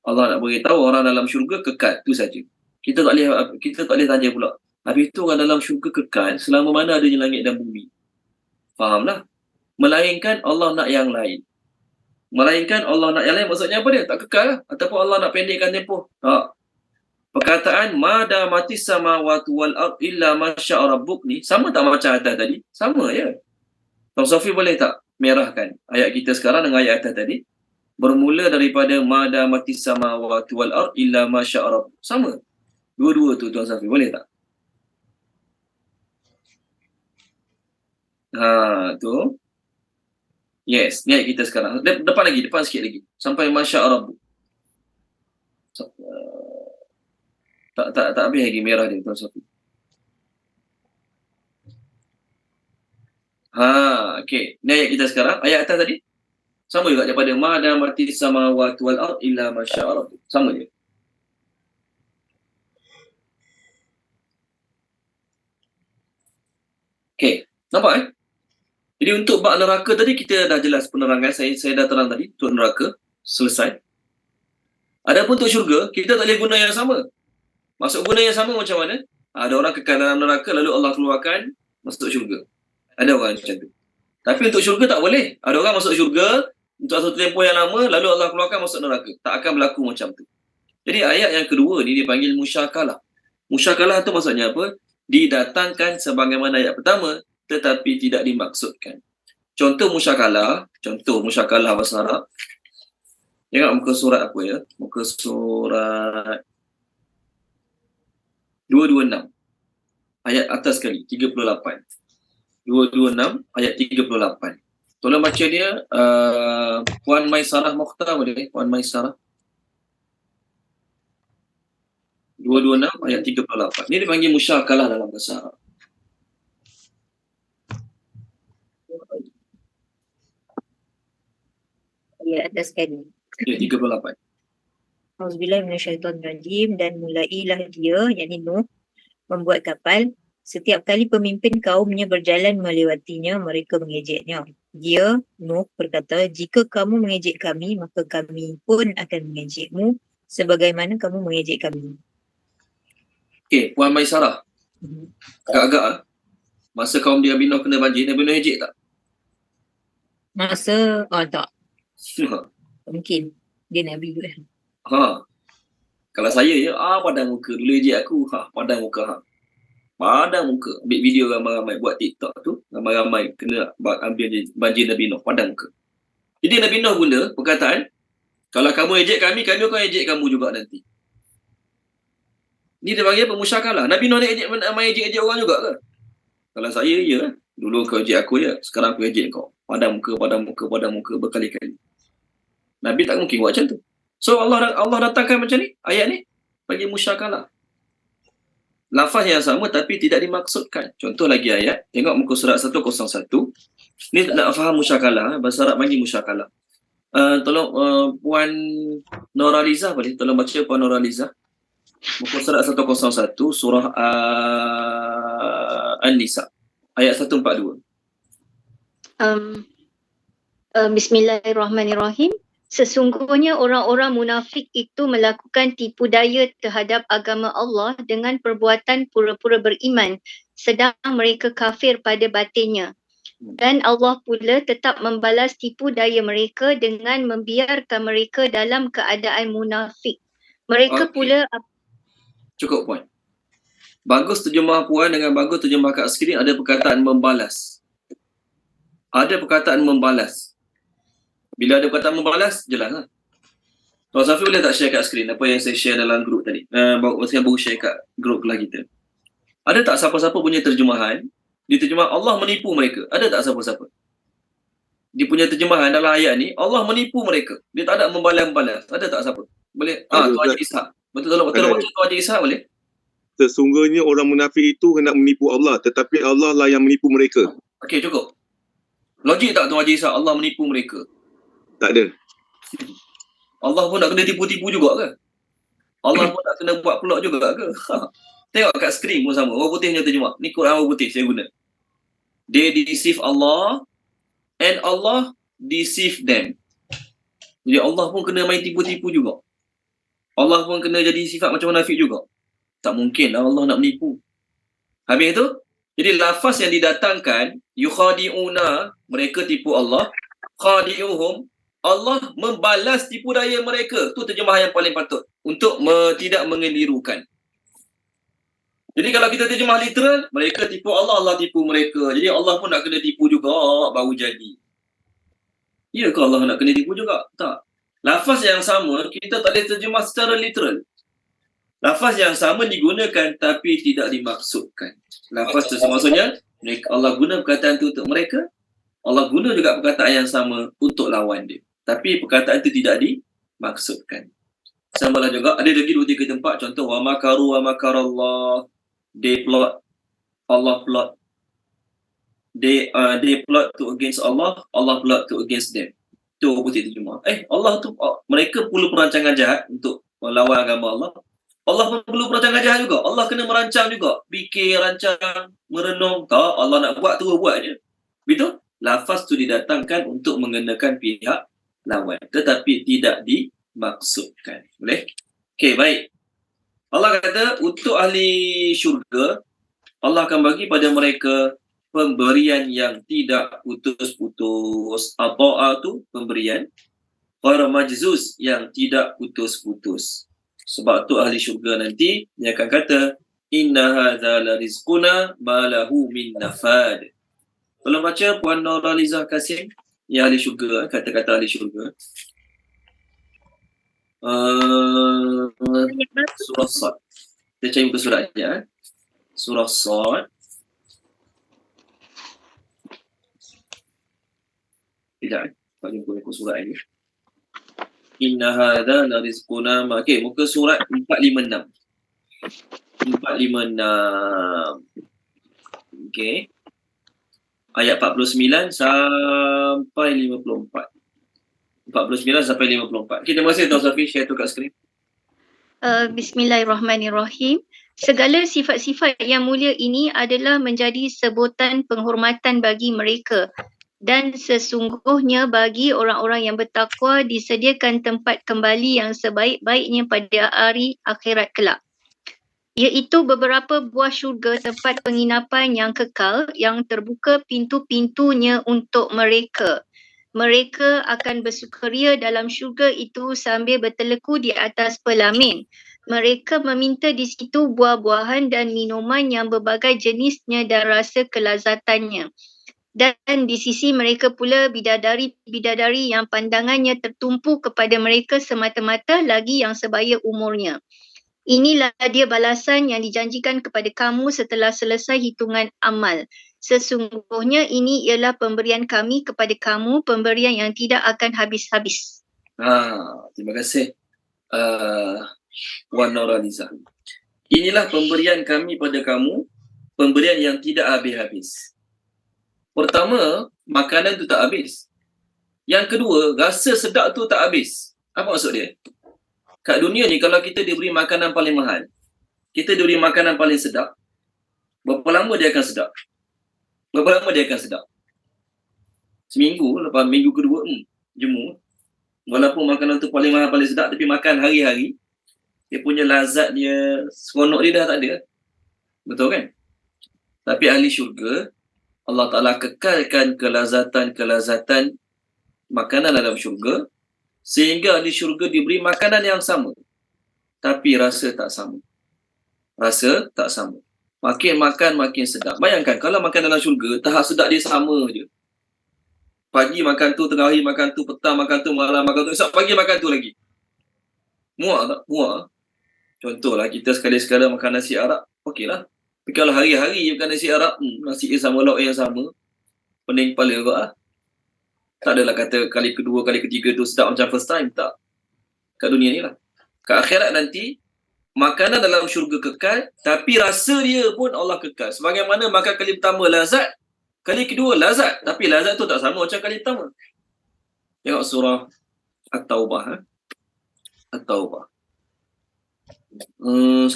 Allah nak beritahu orang dalam syurga kekal, tu saja. Kita tak boleh tanya pula, habis tu orang dalam syurga kekal selama mana adanya langit dan bumi. Fahamlah? Melainkan Allah nak yang lain. Melainkan Allah nak yang lain maksudnya apa dia? Tak kekal lah. Ataupun Allah nak pendekkan tempoh. Perkataan madamatis samawati wal ard illa masya rabbuk ni sama tak macam atas tadi? Sama ya. Tuan Sofi boleh tak merahkan ayat kita sekarang dengan ayat atas tadi? Bermula daripada madamatis samawati wal ard illa masya rabbuk. Sama. Dua-dua tu Tuan Sofi boleh tak? Tu. Yes, ni ayat kita sekarang. Depan sikit lagi. Sampai masya rabbuk. Tak habis lagi merah dia Tuan Sofi. Okey. Ni ayat kita sekarang. Ayat atas tadi. Sama juga daripada ma damati samawati wal ard illa masya Allah. Sama je. Okey, nampak Jadi untuk bab neraka tadi kita dah jelas penerangan, saya dah terang tadi untuk neraka selesai. Adapun untuk syurga, kita tak boleh guna yang sama. Maksud guna yang sama macam mana? Ada orang kekal dalam neraka lalu Allah keluarkan masuk syurga. Ada orang macam tu. Tapi untuk syurga tak boleh. Ada orang masuk syurga untuk satu tempoh yang lama lalu Allah keluarkan masuk neraka. Tak akan berlaku macam tu. Jadi ayat yang kedua ni dipanggil musyakalah. Musyakalah tu maksudnya apa? Didatangkan sebagaimana ayat pertama tetapi tidak dimaksudkan. Contoh musyakalah bahasa Arab. Tengok muka surat apa ya? Muka surat 226. Ayat atas sekali, 38. 226 ayat 38. Tolong baca dia Puan Maisarah Mokhtar boleh? Puan Maisarah. 226 ayat 38. Ini dipanggil musyakalah dalam bahasa Arab. Ayat atas sekali. Ya, 38. Auzubillahi minasyaitonirrajim, dan mulailah dia, yakni Nuh, membuat kapal. Setiap kali pemimpin kaumnya berjalan melewatinya, mereka mengejeknya. Dia, Nuh, berkata, jika kamu mengejek kami, maka kami pun akan mengejekmu sebagaimana kamu mengejek kami. Okey, Puan Maisarah. Agak-agak masa kaum dia Nabi Nuh kena banjir, Nabi Nuh ejek tak? Masa, tak. Mungkin. Dia Nabi juga. Kalau saya ya, padang muka. Dulu ejek aku, padang muka. Padang muka. Ambil video ramai-ramai buat TikTok tu, ramai-ramai kena ambil banjir Nabi Nuh, padang muka. Jadi Nabi Nuh guna perkataan, kalau kamu ejek kami akan ejek kamu juga nanti. Ni dia panggil pemusyakalah. Nabi Nuh ni ejek orang juga ke? Kalau saya, ya. Dulu kau ejek aku ya, sekarang aku ejek kau. Padang muka berkali-kali. Nabi tak mungkin buat macam tu. So Allah datangkan macam ni, ayat ni bagi musyakalah. Lafaz yang sama tapi tidak dimaksudkan. Contoh lagi ayat, tengok muka surat 101. Ni nak faham musyakalah, bahasa Arab bagi musyakalah. Tolong Puan Noraliza boleh tolong baca Puan Noraliza. Muka surat 101 surah An-Nisa ayat 142. Bismillahirrahmanirrahim. Sesungguhnya orang-orang munafik itu melakukan tipu daya terhadap agama Allah dengan perbuatan pura-pura beriman sedang mereka kafir pada batinnya. Dan Allah pula tetap membalas tipu daya mereka dengan membiarkan mereka dalam keadaan munafik. Mereka pula... Cukup Puan. Bagus terjemah Puan dengan bagus terjemah kat skrin ada perkataan membalas. Ada perkataan membalas. Bila ada perkataan membalas, jelas lah. Tuan Safi boleh tak share kat skrin apa yang saya share dalam grup tadi? Saya baru share kat grup kelas kita. Ada tak siapa-siapa punya terjemahan, diterjemah Allah menipu mereka? Ada tak siapa-siapa? Dia punya terjemahan dalam ayat ni, Allah menipu mereka. Dia tak ada membalas-membalas. Ada tak siapa? Boleh? Tuan Haji Ishak. Betul baca Tuan Haji Ishak boleh? Sesungguhnya orang munafik itu hendak menipu Allah, tetapi Allah lah yang menipu mereka. Okey, cukup. Logik tak Tuan Haji Ishak Allah menipu mereka? Tak ada. Allah pun nak kena tipu-tipu juga ke? Allah pun nak kena buat pelak juga ke? Tengok kat skrin pun sama. Orang putih punya terjemah. Ni Quran orang putih saya guna. They deceive Allah and Allah deceive them. Jadi Allah pun kena main tipu-tipu juga. Allah pun kena jadi sifat macam munafik juga. Tak mungkin lah Allah nak menipu. Habis tu, jadi lafaz yang didatangkan, yukhadi'una, mereka tipu Allah. Khadi'uhum, Allah membalas tipu daya mereka. Itu terjemahan yang paling patut. Untuk tidak mengelirukan. Jadi kalau kita terjemah literal, mereka tipu Allah, Allah tipu mereka. Jadi Allah pun nak kena tipu juga, baru jadi. Ya ke Allah nak kena tipu juga? Tak. Lafaz yang sama, kita tak boleh terjemah secara literal. Lafaz yang sama digunakan tapi tidak dimaksudkan. Lafaz tu maksudnya, Allah guna perkataan itu untuk mereka. Allah guna juga perkataan yang sama untuk lawan dia. Tapi perkataan itu tidak dimaksudkan. Samalah juga, ada lagi 2-3 tempat. Contoh, wa makaru wa makarallah. They plot, Allah plot. They plot to against Allah, Allah plot to against them. Itu putih terjemah. Allah tu, mereka perlu perancangan jahat untuk melawan agama Allah. Allah pun perlu perancangan jahat juga. Allah kena merancang juga. Fikir, rancang, merenung. Tak, Allah nak buat tu, buat je. Betul? Lafaz tu didatangkan untuk mengenakan pihak lawan. Tetapi tidak dimaksudkan. Boleh? Okey, baik. Allah kata, untuk ahli syurga, Allah akan bagi pada mereka pemberian yang tidak putus-putus. Ata'a tu pemberian. Ghaira majzuz, yang tidak putus-putus. Sebab tu ahli syurga nanti dia akan kata, inna hadza la rizquna ma lahu min nafad. Kalau baca Puan Nuralizah Kasim, yang ahli syurga, kata-kata ahli syurga. Surah Sad. Kita cari muka suratnya. Surah Sad. Tidak, tak jumpa muka surat ini. Inna hadza la rizquna ma. Okey, muka surat 456. 456. Okey. Ayat 49 sampai 54. 49 sampai 54. Okay, terima kasih Tuan Safi, share tu kat skrin. Bismillahirrahmanirrahim. Segala sifat-sifat yang mulia ini adalah menjadi sebutan penghormatan bagi mereka. Dan sesungguhnya bagi orang-orang yang bertakwa disediakan tempat kembali yang sebaik-baiknya pada hari akhirat kelak. Iaitu beberapa buah syurga tempat penginapan yang kekal yang terbuka pintu-pintunya untuk mereka. Mereka akan bersukaria dalam syurga itu sambil berteleku di atas pelamin. Mereka meminta di situ buah-buahan dan minuman yang berbagai jenisnya dan rasa kelazatannya. Dan di sisi mereka pula bidadari-bidadari yang pandangannya tertumpu kepada mereka semata-mata lagi yang sebaya umurnya. Inilah dia balasan yang dijanjikan kepada kamu setelah selesai hitungan amal. Sesungguhnya ini ialah pemberian kami kepada kamu, pemberian yang tidak akan habis-habis. Terima kasih Puan Nuralizah. Inilah pemberian kami pada kamu, pemberian yang tidak habis-habis. Pertama, makanan tu tak habis. Yang kedua, rasa sedap tu tak habis. Apa maksud dia? Kat dunia ni, kalau kita diberi makanan paling mahal, kita diberi makanan paling sedap, berapa lama dia akan sedap? Berapa lama dia akan sedap? Seminggu, lepas minggu kedua, jemu. Walaupun makanan tu paling mahal, paling sedap, tapi makan hari-hari, dia punya lazat dia, seronok dia dah tak ada. Betul kan? Tapi ahli syurga, Allah Ta'ala kekalkan kelazatan makanan dalam syurga, sehingga ahli syurga diberi makanan yang sama, tapi rasa tak sama. Rasa tak sama. Makin makan, makin sedap. Bayangkan, kalau makan dalam syurga, tahap sedap dia sama je. Pagi makan tu, tengah hari makan tu, petang makan tu, malam makan tu, esok pagi makan tu lagi. Muak tak? Muak. Contohlah, kita sekali-sekala makan nasi Arab, okey lah. Tapi kalau hari-hari makan nasi Arab, nasi yang sama, lauk yang sama, pening kepala juga lah. Tak adalah kata kali kedua, kali ketiga tu sedap macam first time. Tak. Kat dunia ni lah. Kat akhirat nanti, makanan dalam syurga kekal, tapi rasa dia pun Allah kekal. Sebagaimana makan kali pertama lazat, kali kedua lazat. Tapi lazat tu tak sama macam kali pertama. Tengok surah At-Taubah. At-Taubah. 190.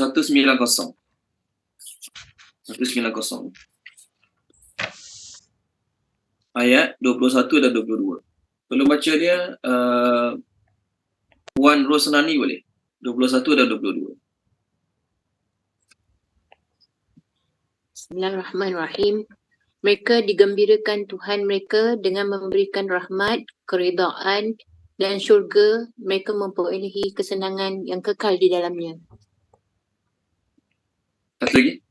190. Ayat 21 dan 22. Kalau baca dia, Wan Rosnani boleh. 21 dan 22. Bismillahirrahmanirrahim. Mereka digembirakan Tuhan mereka dengan memberikan rahmat, keredaan dan syurga. Mereka memperolehi kesenangan yang kekal di dalamnya. Satu lagi.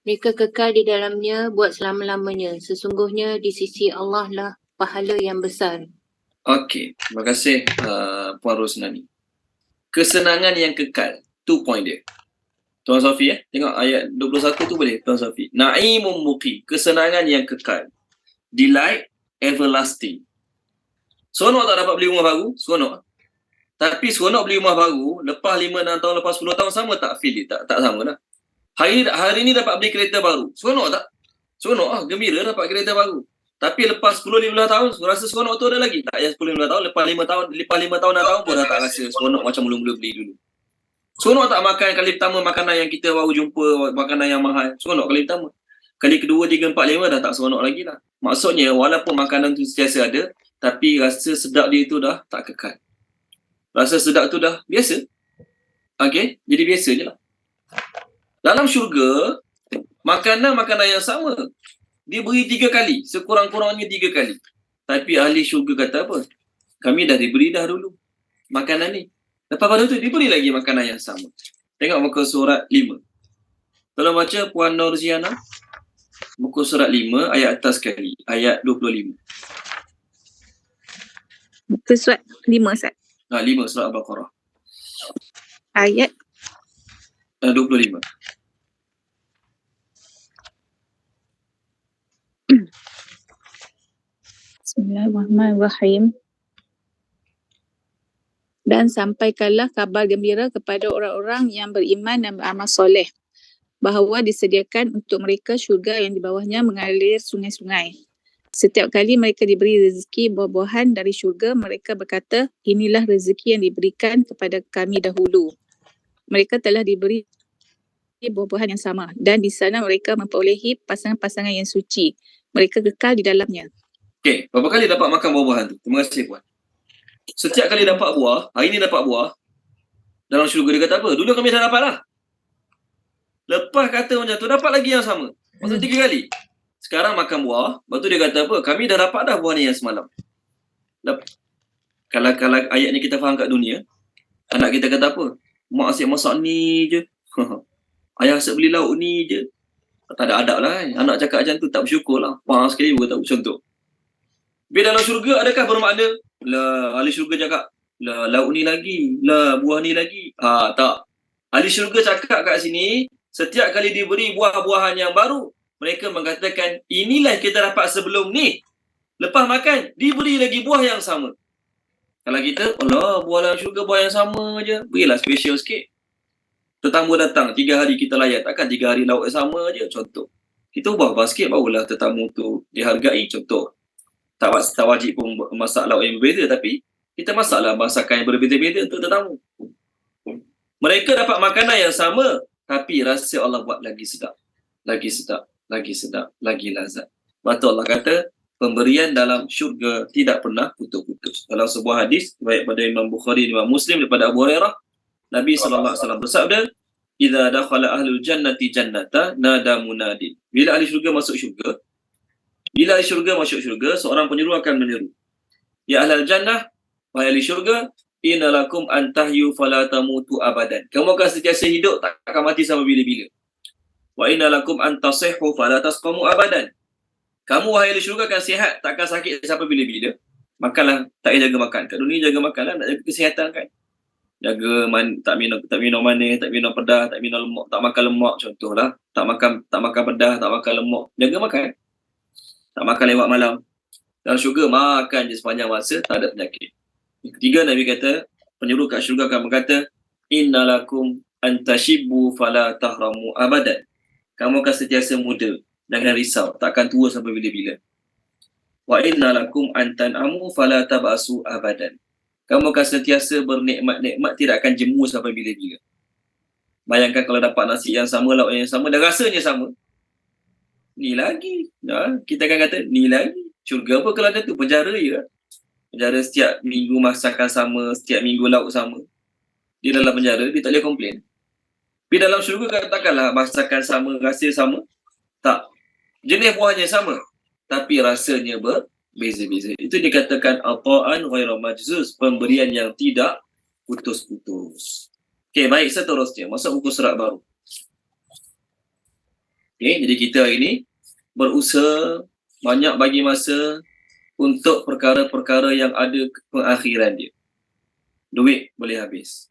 Mereka kekal di dalamnya buat selama-lamanya. Sesungguhnya di sisi Allah lah pahala yang besar. Okey, terima kasih Puan Rosnani. Kesenangan yang kekal, tu point dia. Tuan Safi tengok ayat 21 tu boleh Tuan Safi. Na'imun muqim, kesenangan yang kekal. Delight everlasting. Seronok tak dapat beli rumah baru? Seronok. Tapi seronok beli rumah baru, lepas 5-6 tahun, lepas 10 tahun sama tak feel dia? Tak sama dah. Hari ni dapat beli kereta baru. Seronok tak? Seronok lah, gembira dapat kereta baru. Tapi lepas 10-15 tahun, rasa seronok tu ada lagi. Tak payah 10-15 tahun, lepas 5 tahun dah tahun pun dah tak rasa seronok macam mula-mula beli dulu. Seronok tak makan kali pertama makanan yang kita baru jumpa, makanan yang mahal? Seronok kali pertama. Kali kedua, 3, 4, 5 dah tak seronok lagi lah. Maksudnya, walaupun makanan tu sentiasa ada, tapi rasa sedap dia tu dah tak kekal. Rasa sedap tu dah biasa. Okey, jadi biasa je lah. Dalam syurga, makanan yang sama. Dia beri 3 kali, sekurang-kurangnya 3 kali. Tapi ahli syurga kata apa? Kami dah diberi dah dulu makanan ni. Lepas pada tu diberi lagi makanan yang sama. Tengok muka surat 5. Tolong baca Puan Norziana. Muka surat 5 ayat atas sekali, ayat 25. Muka surat 5 Ustaz. 5 surat Al-Baqarah. Ayat 25. Bismillahirrahmanirrahim. Dan sampaikanlah kabar gembira kepada orang-orang yang beriman dan beramal soleh bahawa disediakan untuk mereka syurga yang di bawahnya mengalir sungai-sungai. Setiap kali mereka diberi rezeki buah-buahan dari syurga, mereka berkata, inilah rezeki yang diberikan kepada kami dahulu. Mereka telah diberi buah-buahan yang sama dan di sana mereka memperolehi pasangan-pasangan yang suci. Mereka kekal di dalamnya. Okey, berapa kali dapat makan buah-buahan tu? Terima kasih Puan. Setiap kali dapat buah, hari ni dapat buah, dalam syurga dia kata apa? Dulu kami dah dapat lah. Lepas kata macam tu, dapat lagi yang sama. Maksud 3 kali. Sekarang makan buah, lepas tu dia kata apa? Kami dah dapat dah buah ni yang semalam. Kalau ayat ni kita faham kat dunia, anak kita kata apa? Mak asyik masak ni je. Ayah asyik beli lauk ni je. Tak ada adab lah kan. Anak cakap macam tu, tak bersyukur lah. Faham sekali pun tak bercontoh. Bila dalam syurga, adakah bermakna? Lah, ahli syurga cakap, lah, lauk ni lagi. Lah, buah ni lagi. Tak. Ahli syurga cakap kat sini, setiap kali diberi buah-buahan yang baru, mereka mengatakan, inilah kita dapat sebelum ni. Lepas makan, diberi lagi buah yang sama. Kalau kita, alah, buah dalam syurga, buah yang sama je. Berilah special sikit. Tetamu datang, 3 hari kita layan. Takkan 3 hari lauk yang sama je, contoh. Kita ubah sikit, barulah tetamu tu dihargai, contoh. Tak wajib pun masak lauk yang berbeza, tapi kita masaklah masakan yang berbeza-beza untuk tetamu. Mereka dapat makanan yang sama, tapi rasa Allah buat lagi sedap. Lagi sedap, lagi sedap, lagi lazat. Lepas Allah kata, pemberian dalam syurga tidak pernah putus-putus. Dalam sebuah hadis, baik pada Imam Bukhari dan Imam Muslim daripada Abu Hurairah, Nabi SAW bersabda, "Idza dakhala ahlul jannati jannata nada munadin." Bila ahli syurga masuk syurga, seorang penyeru akan menyeru, "Ya ahlal jannah, wahai ahli syurga, inna lakum an tahyu fala tamutu abadan." Kamu akan sentiasa hidup, tak akan mati sampai bila-bila. Wa inna lakum an tasihhu fala tasqamu abadan. Kamu wahai ahli syurga akan sihat, tak akan sakit sampai bila-bila. Makanlah, tak payah jaga makan. Kat dunia jaga makanlah, nak jaga kesihatan kan. Jaga tak minum manis, tak minum pedas, tak minum lemak, tak makan lemak contohlah. Tak makan pedas, tak makan lemak. Jaga makan. Tak makan lewat malam. Dalam syurga makan je sepanjang masa, tak ada penyakit. Yang ketiga, Nabi kata, penyeru kat syurga akan berkata, "Innalakum antashibbu fala tahramu abadan." Kamu akan sentiasa muda, jangan risau, tak akan tua sampai bila-bila. "Wa innalakum antan'amu fala tabasu abadan." Kamu akan sentiasa bernikmat-nikmat, tidak akan jemu sampai bila-bila. Bayangkan kalau dapat nasi yang sama, lauk yang sama, dan rasanya sama. Ni lagi. Kita akan kata, ni lagi. Syurga apa kalau ada tu? Penjara je. Penjara setiap minggu masakan sama, setiap minggu lauk sama. Dia dalam penjara, dia tak boleh komplain. Tapi dalam syurga katakanlah masakan sama, rasa sama. Tak. Jenis buahnya sama. Tapi rasanya berbeza-beza. Itu dikatakan ata'an ghairu majzuz, pemberian yang tidak putus-putus. Okey, baik, seterusnya masuk buku surat baru. Okey, jadi kita hari ini berusaha banyak bagi masa untuk perkara-perkara yang ada pengakhiran dia. Duit boleh habis.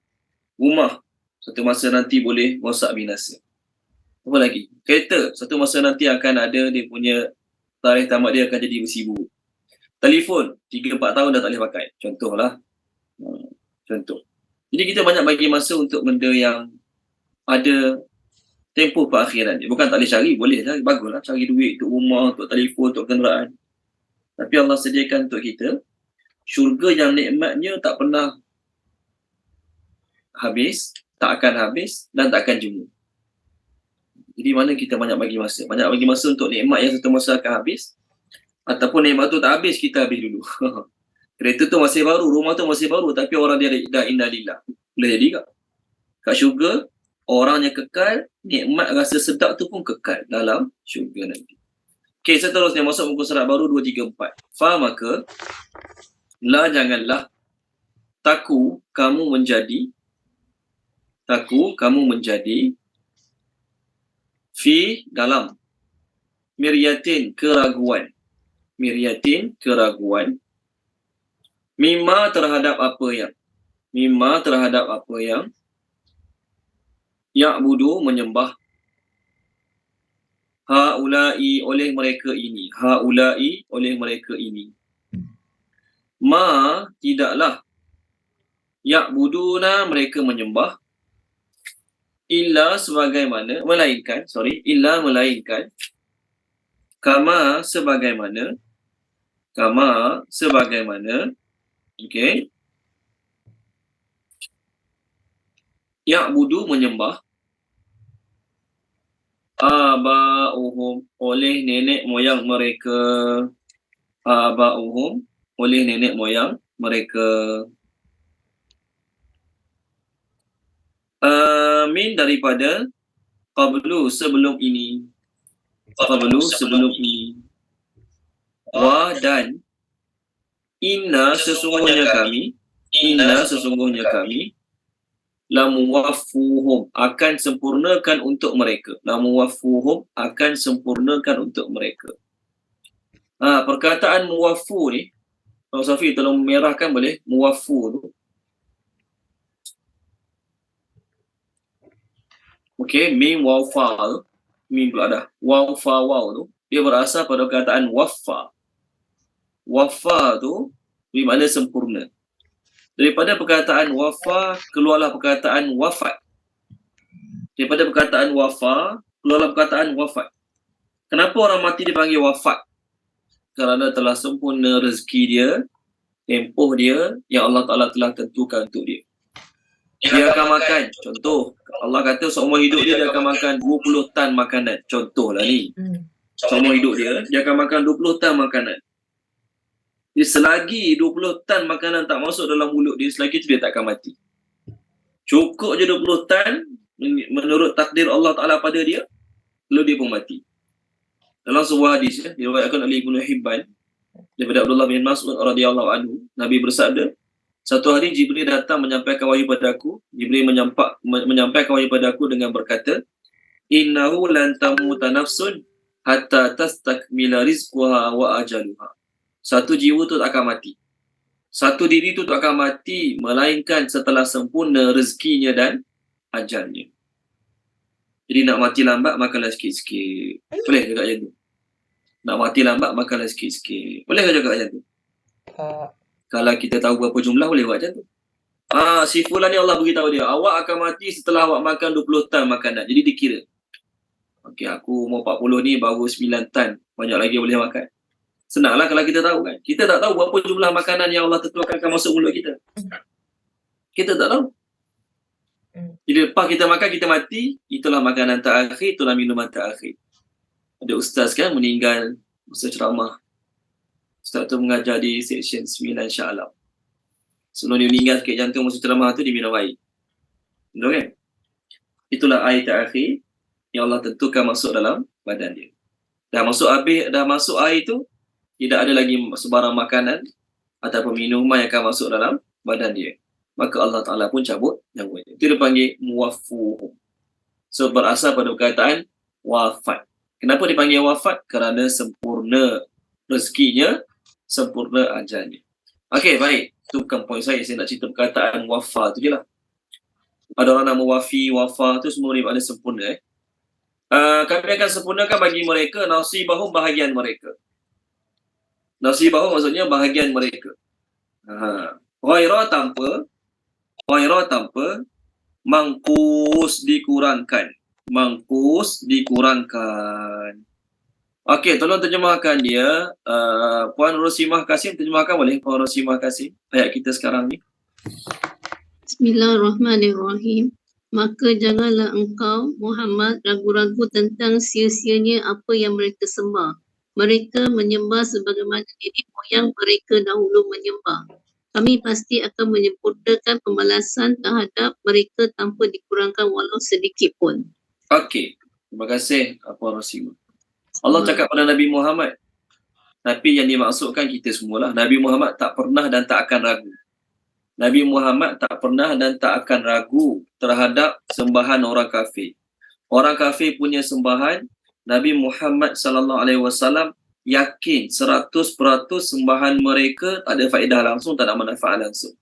Rumah satu masa nanti boleh rosak binasa. Apa lagi? Kereta satu masa nanti akan ada dia punya tarikh tamat dia akan jadi bersibu. Telefon 3-4 tahun dah tak boleh pakai. Contohlah. Contoh. Jadi kita banyak bagi masa untuk benda yang ada tempoh perakhiran dia. Bukan tak boleh cari, boleh lah, baguslah cari duit untuk rumah, untuk telefon, untuk kenderaan. Tapi Allah sediakan untuk kita syurga yang nikmatnya tak pernah habis, tak akan habis dan tak akan jemu. Jadi mana kita banyak bagi masa? Banyak bagi masa untuk nikmat yang satu masa akan habis, ataupun nikmat tu tak habis, kita habis dulu. Kereta tu masih baru, rumah tu masih baru, tapi orang dia dah innalillah. Boleh jadi tak? Kat syurga, orang yang kekal, nikmat rasa sedap tu pun kekal dalam syurga nanti. Okey, seterusnya masuk muka surat baru 2, 3, 4. Fa maka la janganlah taku kamu menjadi fi dalam miryatin keraguan mimma terhadap apa yang ya'budu menyembah haula'i oleh mereka ini ma tidaklah ya'buduna mereka menyembah illa melainkan kama sebagaimana okey, ya'budu menyembah aba'uhum oleh nenek moyang mereka min daripada qablu sebelum ini wa dan inna sesungguhnya kami lamuwaffuhum akan sempurnakan untuk mereka. Perkataan muwaffu ni, Pak Safi tolong merahkan boleh, muwaffu tu. Okey, mim waw fa, mim pula dah. Waw fa waw tu dia berasal pada perkataan waffa. Waffa tu bermakna sempurna. Daripada perkataan waffa keluarlah perkataan wafat. Daripada perkataan waffa keluarlah perkataan wafat. Kenapa orang mati dipanggil wafat? Kerana telah sempurna rezeki dia, tempoh dia yang Allah Ta'ala telah tentukan untuk dia. Dia akan makan, contoh Allah kata seumur hidup dia akan makan 20 tan makanan. Contohlah ni, seumur hidup dia akan makan 20 tan makanan. Jadi selagi 20 tan makanan tak masuk dalam mulut dia, selagi tu dia tak akan mati. Cukup je 20 tan menurut takdir Allah Ta'ala pada dia, lalu dia pun mati. Dalam sebuah hadis diriwayatkan oleh Ibnu Hibban daripada Abdullah bin Mas'ud radhiyallahu anhu, Nabi bersabda, satu hari Jibril datang menyampaikan wahyu padaku. Jibril menyampaikan wahyu padaku dengan berkata, innahu lan tamuta nafsun hatta tastakmila rizquha wa ajaluha. Satu jiwa tu tak akan mati. Satu diri tu tak akan mati melainkan setelah sempurna rezekinya dan ajalnya. Jadi nak mati lambat makanlah sikit-sikit. Boleh cakap macam tu? Nak mati lambat makanlah sikit-sikit. Boleh cakap macam tu? Kalau kita tahu berapa jumlah boleh buat macam tu. Si fulan ni Allah beritahu dia, awak akan mati setelah awak makan 20 tan makanan. Jadi dikira. Okey, aku umur 40 ni baru 9 tan. Banyak lagi boleh makan. Senanglah kalau kita tahu kan. Kita tak tahu berapa jumlah makanan yang Allah tentukan akan masuk mulut kita. Kita tak tahu. Jadi lepas kita makan, kita mati. Itulah makanan terakhir, itulah minuman terakhir. Ada ustaz kan meninggal masa ceramah. Ustaz tu mengajar di seksyen 9 Shah Alam. Sebelum dia meninggal sakit jantung masa ceramah tu, dia minum air. Betul kan? Itulah air terakhir yang Allah tentukan masuk dalam badan dia. Dah masuk air tu, tidak ada lagi sebarang makanan ataupun minuman yang akan masuk dalam badan dia. Maka Allah Ta'ala pun cabut nyawanya. Itu dia panggil muwaffuhum. So berasal pada perkataan wafat. Kenapa dipanggil wafat? Kerana sempurna rezekinya, sempurna ajalnya. Okey, baik. Itu bukan poin saya nak cerita perkataan wafa tu je lah. Ada orang nama wafi, wafa tu semua bermakna sempurna. Kami akan sempurnakan bagi mereka nasibahum, bahagian mereka. Nasibahum maksudnya bahagian mereka. Ghaira tanpa mangkus dikurangkan. Okey, tolong terjemahkan dia. Puan Rosimah Kasim, terjemahkan boleh Puan Rosimah Kasim ayat kita sekarang ni. Bismillahirrahmanirrahim. Maka janganlah engkau, Muhammad, ragu-ragu tentang sia-sianya apa yang mereka sembah. Mereka menyembah sebagaimana nenek moyang mereka dahulu menyembah. Kami pasti akan menyempurnakan pembalasan terhadap mereka tanpa dikurangkan walau sedikit pun. Okey, terima kasih Puan Rosimah. Allah cakap pada Nabi Muhammad, tapi yang dimaksudkan kita semualah. Nabi Muhammad tak pernah dan tak akan ragu. Nabi Muhammad tak pernah dan tak akan ragu terhadap sembahan orang kafir. Orang kafir punya sembahan, Nabi Muhammad SAW yakin 100% sembahan mereka tak ada faedah langsung, tak ada manfaat langsung.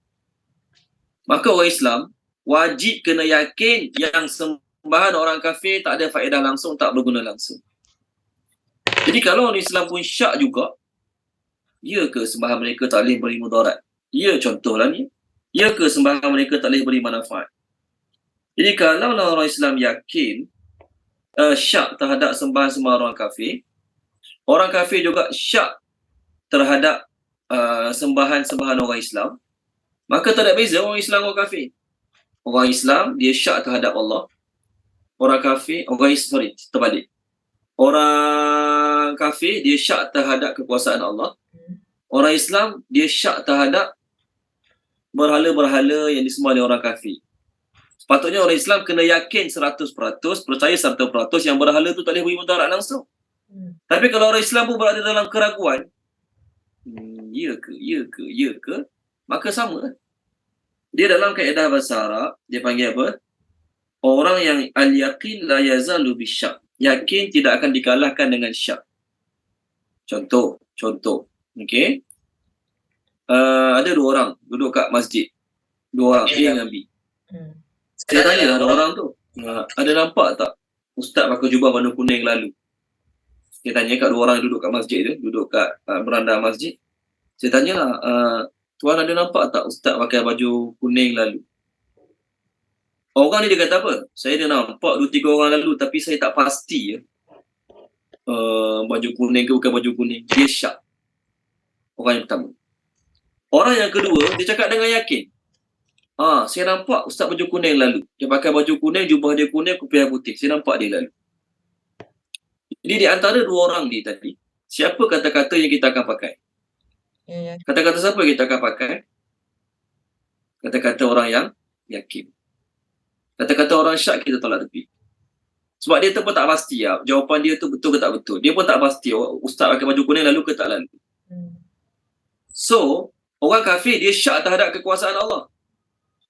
Maka orang Islam wajib kena yakin yang sembahan orang kafir tak ada faedah langsung, tak berguna langsung. Jadi kalau orang Islam pun syak juga, ya ke sembahan mereka tak boleh beri mudarat? Ya, contohlah ni. Ya ke sembahan mereka tak boleh beri manfaat? Jadi kalau orang Islam yakin syak terhadap sembahan-sembahan orang kafir juga syak terhadap sembahan-sembahan orang Islam, maka tak ada beza orang Islam orang kafir. Orang Islam dia syak terhadap Allah. Orang kafir, terbalik. Orang kafir dia syak terhadap kekuasaan Allah. Orang Islam dia syak terhadap berhala-berhala yang disembah oleh orang kafir. Sepatutnya orang Islam kena yakin 100%, percaya 100% yang berhala tu tak boleh beri mudarat langsung. Tapi kalau orang Islam pun berada dalam keraguan, ya ke, maka sama. Dia dalam kaedah bahasa Arab, dia panggil apa? Orang yang al-yaqin la yazalu bisyak. Yakin tidak akan dikalahkan dengan syak. Contoh. Okey. Ada dua orang duduk kat masjid. Dua orang, A dengan B. Saya tanya ada orang tu, ada nampak tak ustaz pakai jubah warna kuning lalu? Saya tanya kat dua orang yang duduk kat masjid tu, duduk kat beranda masjid. Saya tanyalah, tuan ada nampak tak ustaz pakai baju kuning lalu? Orang ni dia kata apa? Saya ada nampak 2-3 orang lalu tapi saya tak pasti ya. Baju kuning ke bukan baju kuning. Dia syak. Orang yang pertama. Orang yang kedua, dia cakap dengan yakin. Saya nampak ustaz baju kuning lalu. Dia pakai baju kuning, jubah dia kuning, kopiah putih. Saya nampak dia lalu. Jadi di antara dua orang ni tadi, siapa kata-kata yang kita akan pakai? Kata-kata siapa yang kita akan pakai? Kata-kata orang yang yakin. Kata-kata orang syak kita tolak tepi. Sebab dia tu pun tak pasti jawapan dia tu betul ke tak betul. Dia pun tak pasti ustaz pakai baju kuning lalu ke tak lalu. So, orang kafir dia syak terhadap kekuasaan Allah.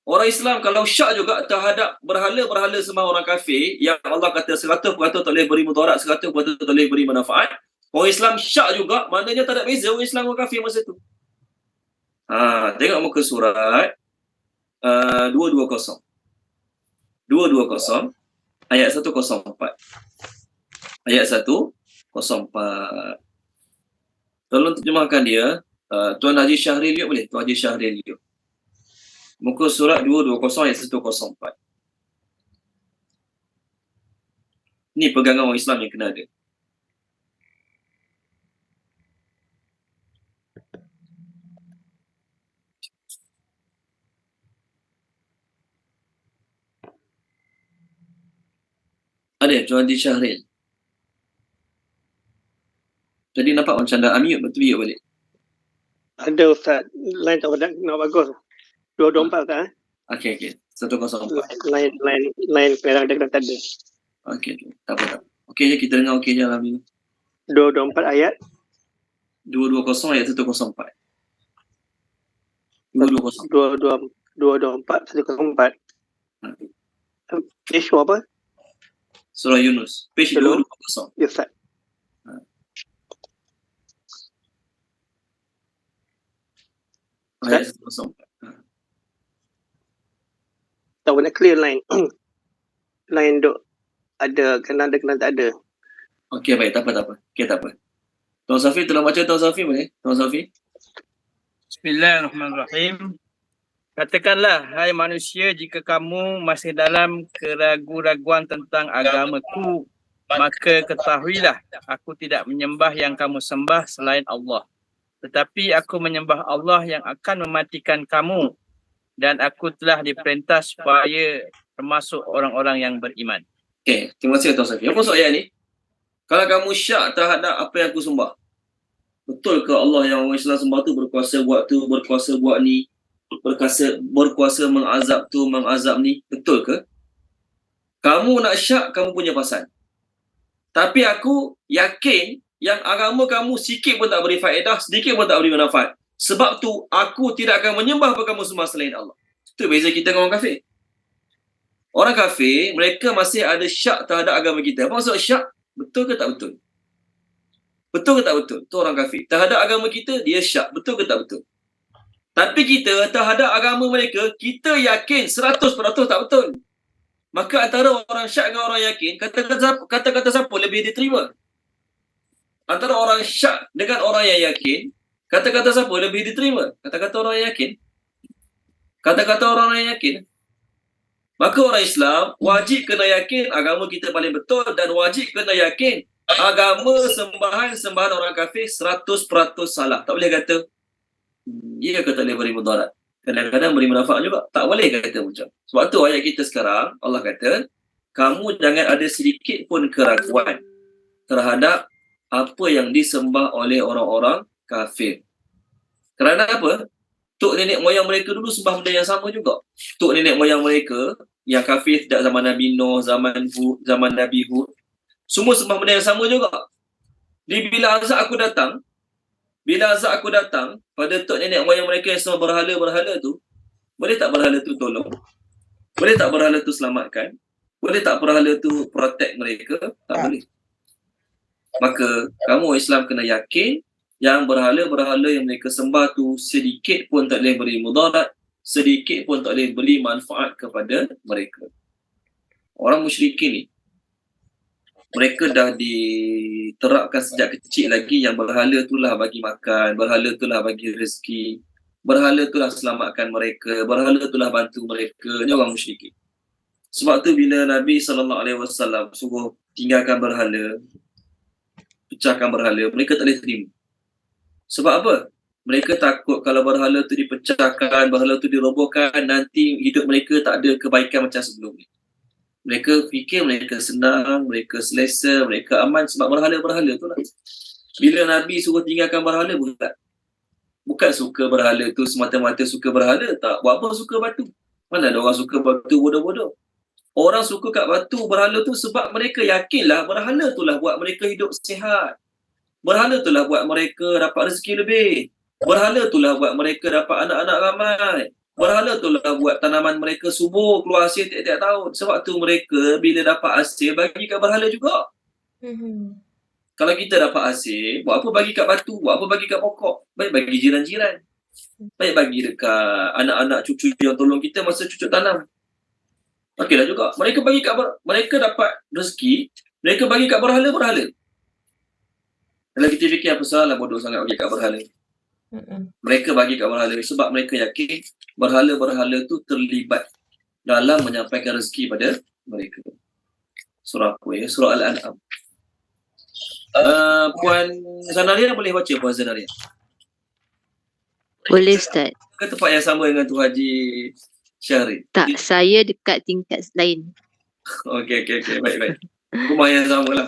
Orang Islam kalau syak juga terhadap berhala-berhala sembah orang kafir yang Allah kata 100% tak boleh beri mudarat, 100% tak boleh beri manfaat. Orang Islam syak juga, maknanya tak ada beza orang Islam orang kafir masa tu. Tengok muka surat 220. 220 ayat 104. Ayat 104. Tolong terjemahkan dia. Tuan Haji Syahril Liuk boleh? Tuan Haji Syahril Liuk. Muka surat 220 ayat 104. Ni pegangan orang Islam yang kena ada. Ada Tuan Haji Syahril. Tadi nampak macam dah unmute, betul biar balik. Ada Ustaz, line tak bagus. 224 Ustaz. Okey. 104. Line kadang-kadang tak ada. Okey. Tak apa. Okey je, kita dengar okey je alhamdulillah. 224 ayat 220 ayat 104. 220. 224 104. Page apa? Surah Yunus. Page 220. Ya Ustaz. Ayat 104. Tak boleh clear line. Line duk ada, kena tak ada. Okey, baik. Tak apa. Okey, tak apa. Tuan Safi, tolong baca Tuan Safi boleh? Tuan Safi. Bismillahirrahmanirrahim. Katakanlah, hai manusia, jika kamu masih dalam keraguan-raguan tentang agamaku, maka ketahuilah aku tidak menyembah yang kamu sembah selain Allah. Tetapi aku menyembah Allah yang akan mematikan kamu dan aku telah diperintah supaya termasuk orang-orang yang beriman. Okey, terima kasih Tuan Safi. Apa maksud ayat ni? Kalau kamu syak terhadap apa yang aku sembah, betul ke Allah yang orang Islam sembah tu berkuasa buat tu, berkuasa buat ni, berkuasa mengazab tu, mengazab ni? Betul ke? Kamu nak syak, kamu punya pasal. Tapi aku yakin yang agama kamu sikit pun tak beri faedah, sedikit pun tak beri manfaat. Sebab tu aku tidak akan menyembah apa kamu sembah selain Allah. Itu beza kita dengan orang kafir. Orang kafir, mereka masih ada syak terhadap agama kita. Apa maksud syak? Betul ke tak betul? Betul ke tak betul? Itu orang kafir. Terhadap agama kita, dia syak. Betul ke tak betul? Tapi kita terhadap agama mereka, kita yakin 100% tak betul. Maka antara orang syak dengan orang yakin, kata-kata siapa lebih diterima? Antara orang syak dengan orang yang yakin, kata-kata siapa lebih diterima? Kata-kata orang yang yakin. Kata-kata orang yang yakin. Maka orang Islam wajib kena yakin agama kita paling betul dan wajib kena yakin agama sembahan orang kafir 100% salah. Tak boleh kata ya ke tak boleh beri mudarat. Kadang-kadang beri manfaat juga. Tak boleh kata macam. Sebab tu ayat kita sekarang Allah kata kamu jangan ada sedikit pun keraguan terhadap apa yang disembah oleh orang-orang kafir. Kerana apa? Tok nenek moyang mereka dulu sembah benda yang sama juga. Tok nenek moyang mereka yang kafir sejak zaman Nabi Nuh, zaman Hud, zaman Nabi Hud, semua sembah benda yang sama juga. Bila azab aku datang pada tok nenek moyang mereka yang semua berhala-berhala tu, boleh tak berhala tu tolong? Boleh tak berhala tu selamatkan? Boleh tak berhala tu protect mereka? Tak boleh. Maka kamu Islam kena yakin yang berhala-berhala yang mereka sembah tu sedikit pun tak boleh beri mudarat, sedikit pun tak boleh beri manfaat kepada mereka. Orang musyrikin ni, mereka dah diterapkan sejak kecil lagi yang berhala itulah bagi makan, berhala itulah bagi rezeki, berhala itulah selamatkan mereka, berhala itulah bantu mereka. Ni orang musyrikin. Sebab tu bila Nabi SAW suruh tinggalkan berhala, pecahkan berhala, mereka tak boleh terima. Sebab apa? Mereka takut kalau berhala tu dipecahkan, berhala tu dirobohkan, nanti hidup mereka tak ada kebaikan macam sebelum ni. Mereka fikir mereka senang, mereka selesa, mereka aman sebab berhala-berhala tu lah. Bila Nabi suruh tinggalkan berhala, bukan suka berhala tu semata-mata suka berhala, tak. Buat apa suka batu? Mana ada orang suka batu bodoh-bodoh? Orang suka kat batu berhala tu sebab mereka yakinlah berhala tu lah buat mereka hidup sihat. Berhala tu lah buat mereka dapat rezeki lebih. Berhala tu lah buat mereka dapat anak-anak ramai. Berhala tu lah buat tanaman mereka subur, keluar hasil tiap-tiap tahun. Sebab tu mereka bila dapat hasil bagi kat berhala juga. Kalau kita dapat hasil, buat apa bagi kat batu? Buat apa bagi kat pokok? Baik bagi jiran-jiran. Baik bagi dekat anak-anak cucu yang tolong kita masa cucuk tanam. Okeylah juga. Mereka dapat rezeki, mereka bagi kat berhala-berhala. Kalau kita fikir apa salah bodoh sangat bagi kat berhala. Mereka bagi kat berhala sebab mereka yakin berhala-berhala tu terlibat dalam menyampaikan rezeki pada mereka. Surah apa ya? Surah Al-An'am. Puan Zanaria boleh baca Puan Zanaria? Boleh Ustaz. Ke tempat yang sama dengan Tu Haji Syahri? Tak, saya dekat tingkat lain. Okey. Baik. Rumah yang sama lah.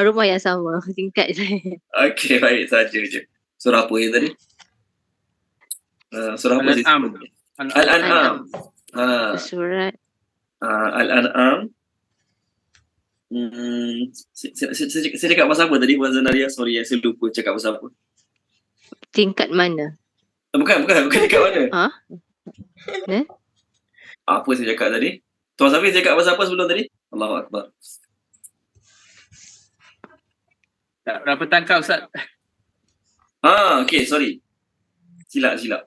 Rumah yang sama, tingkat saya. Okey, baik saja je. Surah apa yang tadi? Surah apa? Al-An'am. Surat Al-An'am. Saya cakap pasal apa tadi Puan Zanaria? Sorry, saya lupa cakap pasal apa. tingkat mana? Bukan cakap mana. Apa saya cakap tadi? Tuan Safi cakap pasal apa sebelum tadi? Allahu Akbar. Tak berapa tangkap Ustaz. Okey, sorry. Silap.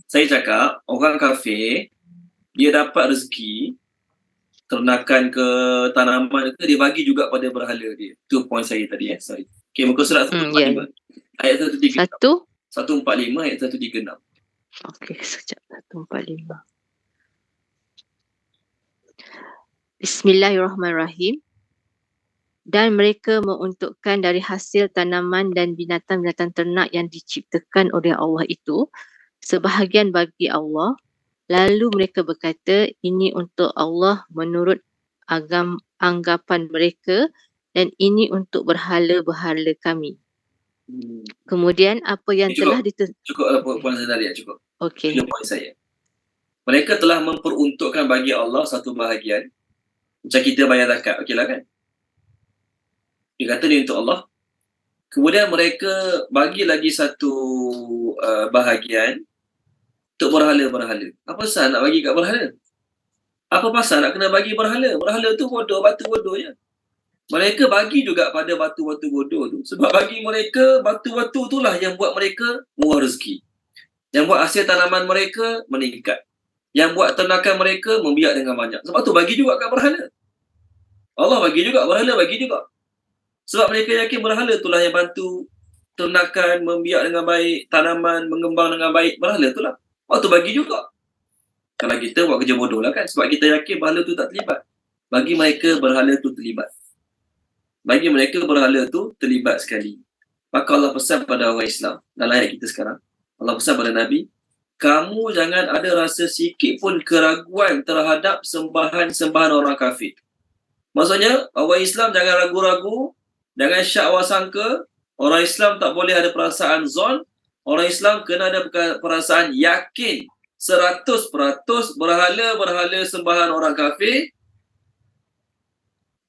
Saya cakap orang kafir dia dapat rezeki ternakan ke tanaman ke dia bagi juga pada berhala dia. Itu point saya tadi sorry. Okey, muka surat 145. Ayat 136. 145 ayat 136. Okey, sekejap. 145. Bismillahirrahmanirrahim. dan mereka menguntukkan dari hasil tanaman dan binatang-binatang ternak yang diciptakan oleh Allah itu sebahagian bagi Allah. Lalu mereka berkata, ini untuk Allah menurut anggapan mereka dan ini untuk berhala-berhala kami. Kemudian apa yang telah Cukup Puan Zainalia, cukup. Okey. Itu poin saya. Mereka telah memperuntukkan bagi Allah satu bahagian. Macam kita bayar zakat, okeylah kan? Dia kata ni untuk Allah. Kemudian mereka bagi lagi satu bahagian untuk berhala-berhala. Apa pasal nak bagi kat berhala? Apa pasal nak kena bagi berhala? Berhala tu bodoh, batu bodoh je. Mereka bagi juga pada batu-batu bodoh tu. Sebab bagi mereka, batu-batu itulah yang buat mereka murah rezeki. Yang buat hasil tanaman mereka meningkat. Yang buat ternakan mereka membiak dengan banyak. Sebab tu bagi juga kat berhala. Allah bagi juga, berhala bagi juga. Sebab mereka yakin berhala itulah yang bantu ternakan membiak dengan baik, tanaman mengembang dengan baik. Berhala itulah. Waktu bagi juga. Kalau kita buat kerja bodoh lah kan. Sebab kita yakin berhala tu tak terlibat. Bagi mereka berhala tu terlibat. Bagi mereka berhala tu terlibat sekali. Maka Allah pesan pada orang Islam dalam ayat kita sekarang. Allah pesan pada Nabi, kamu jangan ada rasa sikit pun keraguan terhadap sembahan-sembahan orang kafir. Maksudnya, orang Islam jangan ragu-ragu, jangan syak wasangka. Orang Islam tak boleh ada perasaan zon. Orang Islam kena ada perasaan yakin 100% berhala-berhala sembahan orang kafir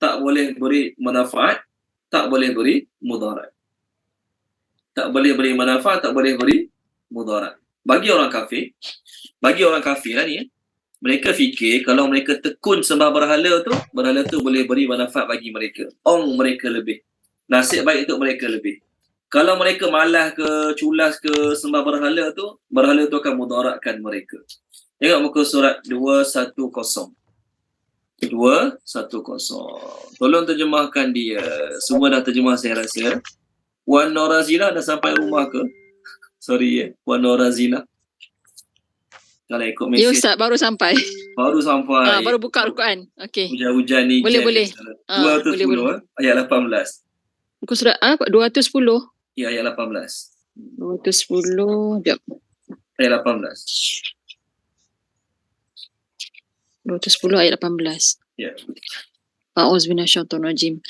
tak boleh beri manfaat, tak boleh beri mudarat. Tak boleh beri manfaat, tak boleh beri mudarat. Bagi orang kafir lah ni, mereka fikir kalau mereka tekun sembah berhala tu boleh beri manfaat bagi mereka. Mereka lebih. Nasib baik untuk mereka lebih. Kalau mereka malas ke, culas ke sembah berhala tu akan mudaratkan mereka. Tengok muka surat 210. 210. Tolong terjemahkan dia. Semua dah terjemah saya rasa. Wan Norazila dah sampai rumah ke? Sorry ya, Wan Norazila. Kalau ikut mesej. Ya Ustaz, baru sampai. Baru buka Al-Quran. Okey. Hujan-hujan ni. Boleh. 210 ayat 18. Muka surat 210. Ya, ayat 18. 210. Sekejap. Ayat 18. 210 ayat 18. Ya. A'udzubillahiminasyaitonirrajim.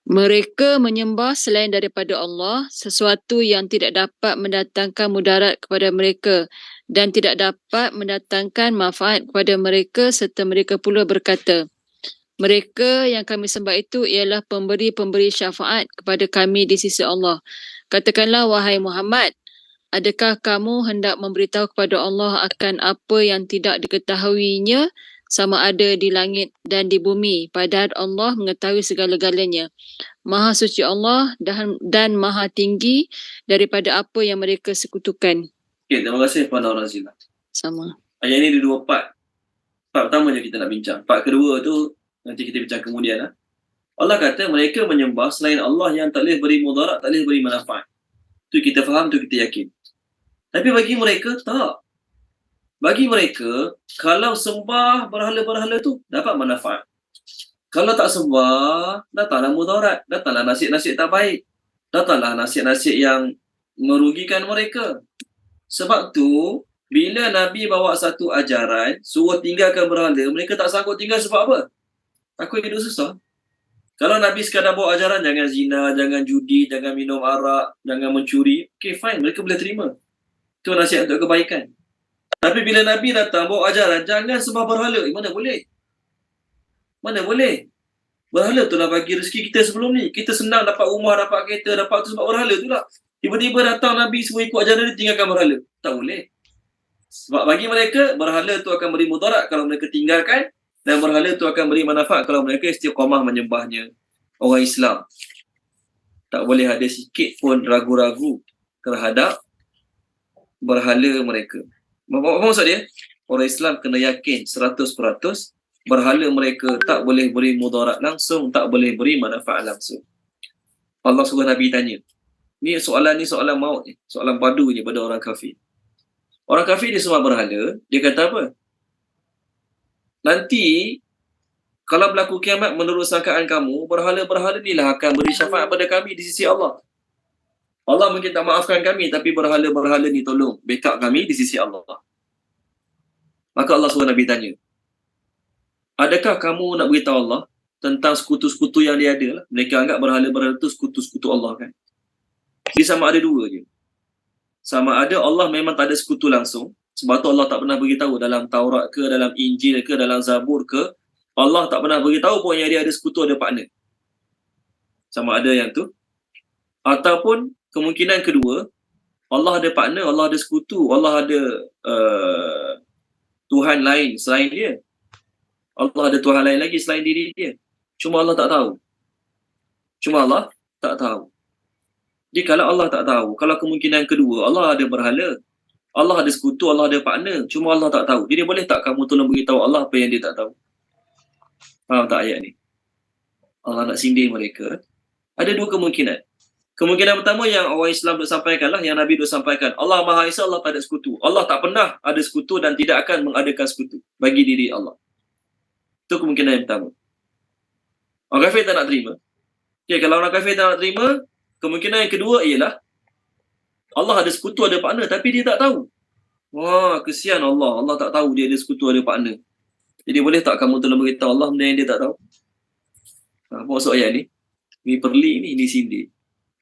Mereka menyembah selain daripada Allah sesuatu yang tidak dapat mendatangkan mudarat kepada mereka dan tidak dapat mendatangkan manfaat kepada mereka, serta mereka pula berkata, mereka yang kami sembah itu ialah pemberi-pemberi syafaat kepada kami di sisi Allah. Katakanlah, wahai Muhammad, adakah kamu hendak memberitahu kepada Allah akan apa yang tidak diketahuinya sama ada di langit dan di bumi, padahal Allah mengetahui segala-galanya. Maha suci Allah dan maha tinggi daripada apa yang mereka sekutukan. Okay, terima kasih Puan Norazila. Sama. Ayat ini ada dua part. Part pertama je kita nak bincang. Part kedua tu nanti kita bincang kemudian. Allah kata mereka menyembah selain Allah yang tak boleh beri mudarat, tak boleh beri manfaat. Tu kita faham, tu kita yakin. Tapi bagi mereka tak. Bagi mereka, kalau sembah berhala-berhala tu dapat manfaat. Kalau tak sembah, datanglah mudarat, datanglah nasib-nasib tak baik. Datanglah nasib-nasib yang merugikan mereka. Sebab tu, bila Nabi bawa satu ajaran, suruh tinggalkan berhala, mereka tak sanggup tinggal sebab apa? Takut hidup susah. Kalau Nabi sekadar bawa ajaran, jangan zina, jangan judi, jangan minum arak, jangan mencuri, okay fine, mereka boleh terima. Itu nasihat untuk kebaikan. Tapi bila Nabi datang bawa ajaran, jangan sembah berhala. Mana boleh? Mana boleh? Berhala tu lah bagi rezeki kita sebelum ni. Kita senang dapat rumah, dapat kereta, dapat tu sebab berhala tu lah. Tiba-tiba datang Nabi semua ikut ajaran dia, tinggalkan berhala. Tak boleh. Sebab bagi mereka, berhala tu akan beri mudarat kalau mereka tinggalkan, dan berhala tu akan beri manfaat kalau mereka istiqamah menyembahnya. Orang Islam tak boleh ada sikit pun ragu-ragu terhadap berhala mereka. Apa maksud dia? Orang Islam kena yakin 100% berhala mereka tak boleh beri mudarat langsung, tak boleh beri manfaat langsung. Allah suruh Nabi tanya. Ni soalan maut ni. Soalan padu je pada orang kafir. Orang kafir dia sembah berhala, dia kata apa? Nanti Kalau berlaku kiamat menurut sangkaan kamu, berhala-berhala inilah akan beri syafaat pada kami di sisi Allah. Allah mungkin tak maafkan kami, tapi berhala-berhala ni tolong backup kami di sisi Allah. Maka Allah suruh Nabi tanya, adakah kamu nak beritahu Allah tentang sekutu-sekutu yang dia ada? Mereka anggap berhala-berhala itu sekutu-sekutu Allah kan. Dia sama ada dua je. Sama ada Allah memang tak ada sekutu langsung, sebab tu Allah tak pernah beritahu dalam Taurat ke, dalam Injil ke, dalam Zabur ke, Allah tak pernah beritahu pun yang dia ada sekutu, ada partner. Sama ada yang tu. Ataupun kemungkinan kedua, Allah ada partner, Allah ada sekutu, Allah ada Tuhan lain selain dia. Allah ada Tuhan lain lagi selain diri dia. Cuma Allah tak tahu. Jadi kalau Allah tak tahu, kalau kemungkinan kedua, Allah ada berhala, Allah ada sekutu, Allah ada partner, cuma Allah tak tahu. Jadi boleh tak kamu tolong beritahu Allah apa yang dia tak tahu? Faham tak ayat ni? Allah nak sindir mereka. Ada dua kemungkinan. Kemungkinan pertama yang orang Islam duk sampaikan lah, yang Nabi duk sampaikan. Allah Maha Esa, Allah tak ada sekutu. Allah tak pernah ada sekutu dan tidak akan mengadakan sekutu bagi diri Allah. Itu kemungkinan yang pertama. Orang kafir tak nak terima. Okay, kalau orang kafir tak nak terima, kemungkinan yang kedua ialah Allah ada sekutu, ada partner, tapi dia tak tahu. Wah, kesian Allah. Allah tak tahu dia ada sekutu, ada partner. Jadi boleh tak kamu tolong beritahu Allah benda yang dia tak tahu? Apa maksud ayat ni? Ini perli ni, ini sindir.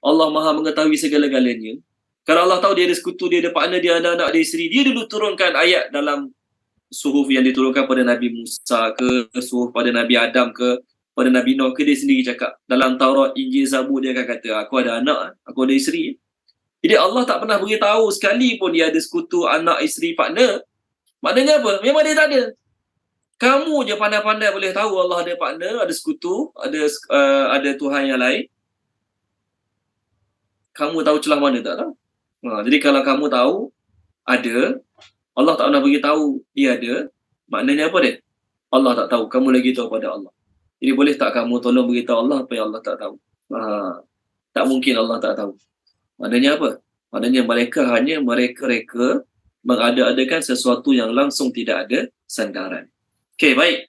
Allah Maha mengetahui segala-galanya. Kalau Allah tahu dia ada sekutu, dia ada partner, dia ada anak, dia isteri, dia dulu turunkan ayat dalam suhuf yang diturunkan pada Nabi Musa ke, suhuf pada Nabi Adam ke, pada Nabi Nuh ke, dia sendiri cakap. Dalam Taurat, Injil, Zabur, dia akan kata, aku ada anak, aku ada isteri. Jadi Allah tak pernah beritahu sekali pun dia ada sekutu, anak, isteri, partner. Maknanya apa? Memang dia tak ada. Kamu je pandai-pandai boleh tahu Allah ada partner, ada sekutu, ada Tuhan yang lain. Kamu tahu celah mana tak tahu? Jadi kalau kamu tahu ada, Allah tak pernah beritahu dia ada, maknanya apa dia? Allah tak tahu, kamu lagi tahu pada Allah. Jadi boleh tak kamu tolong beritahu Allah apa yang Allah tak tahu? Tak mungkin Allah tak tahu. Maknanya apa? Maknanya mereka hanya mereka-reka mengada-adakan sesuatu yang langsung tidak ada sandaran. Okey, baik.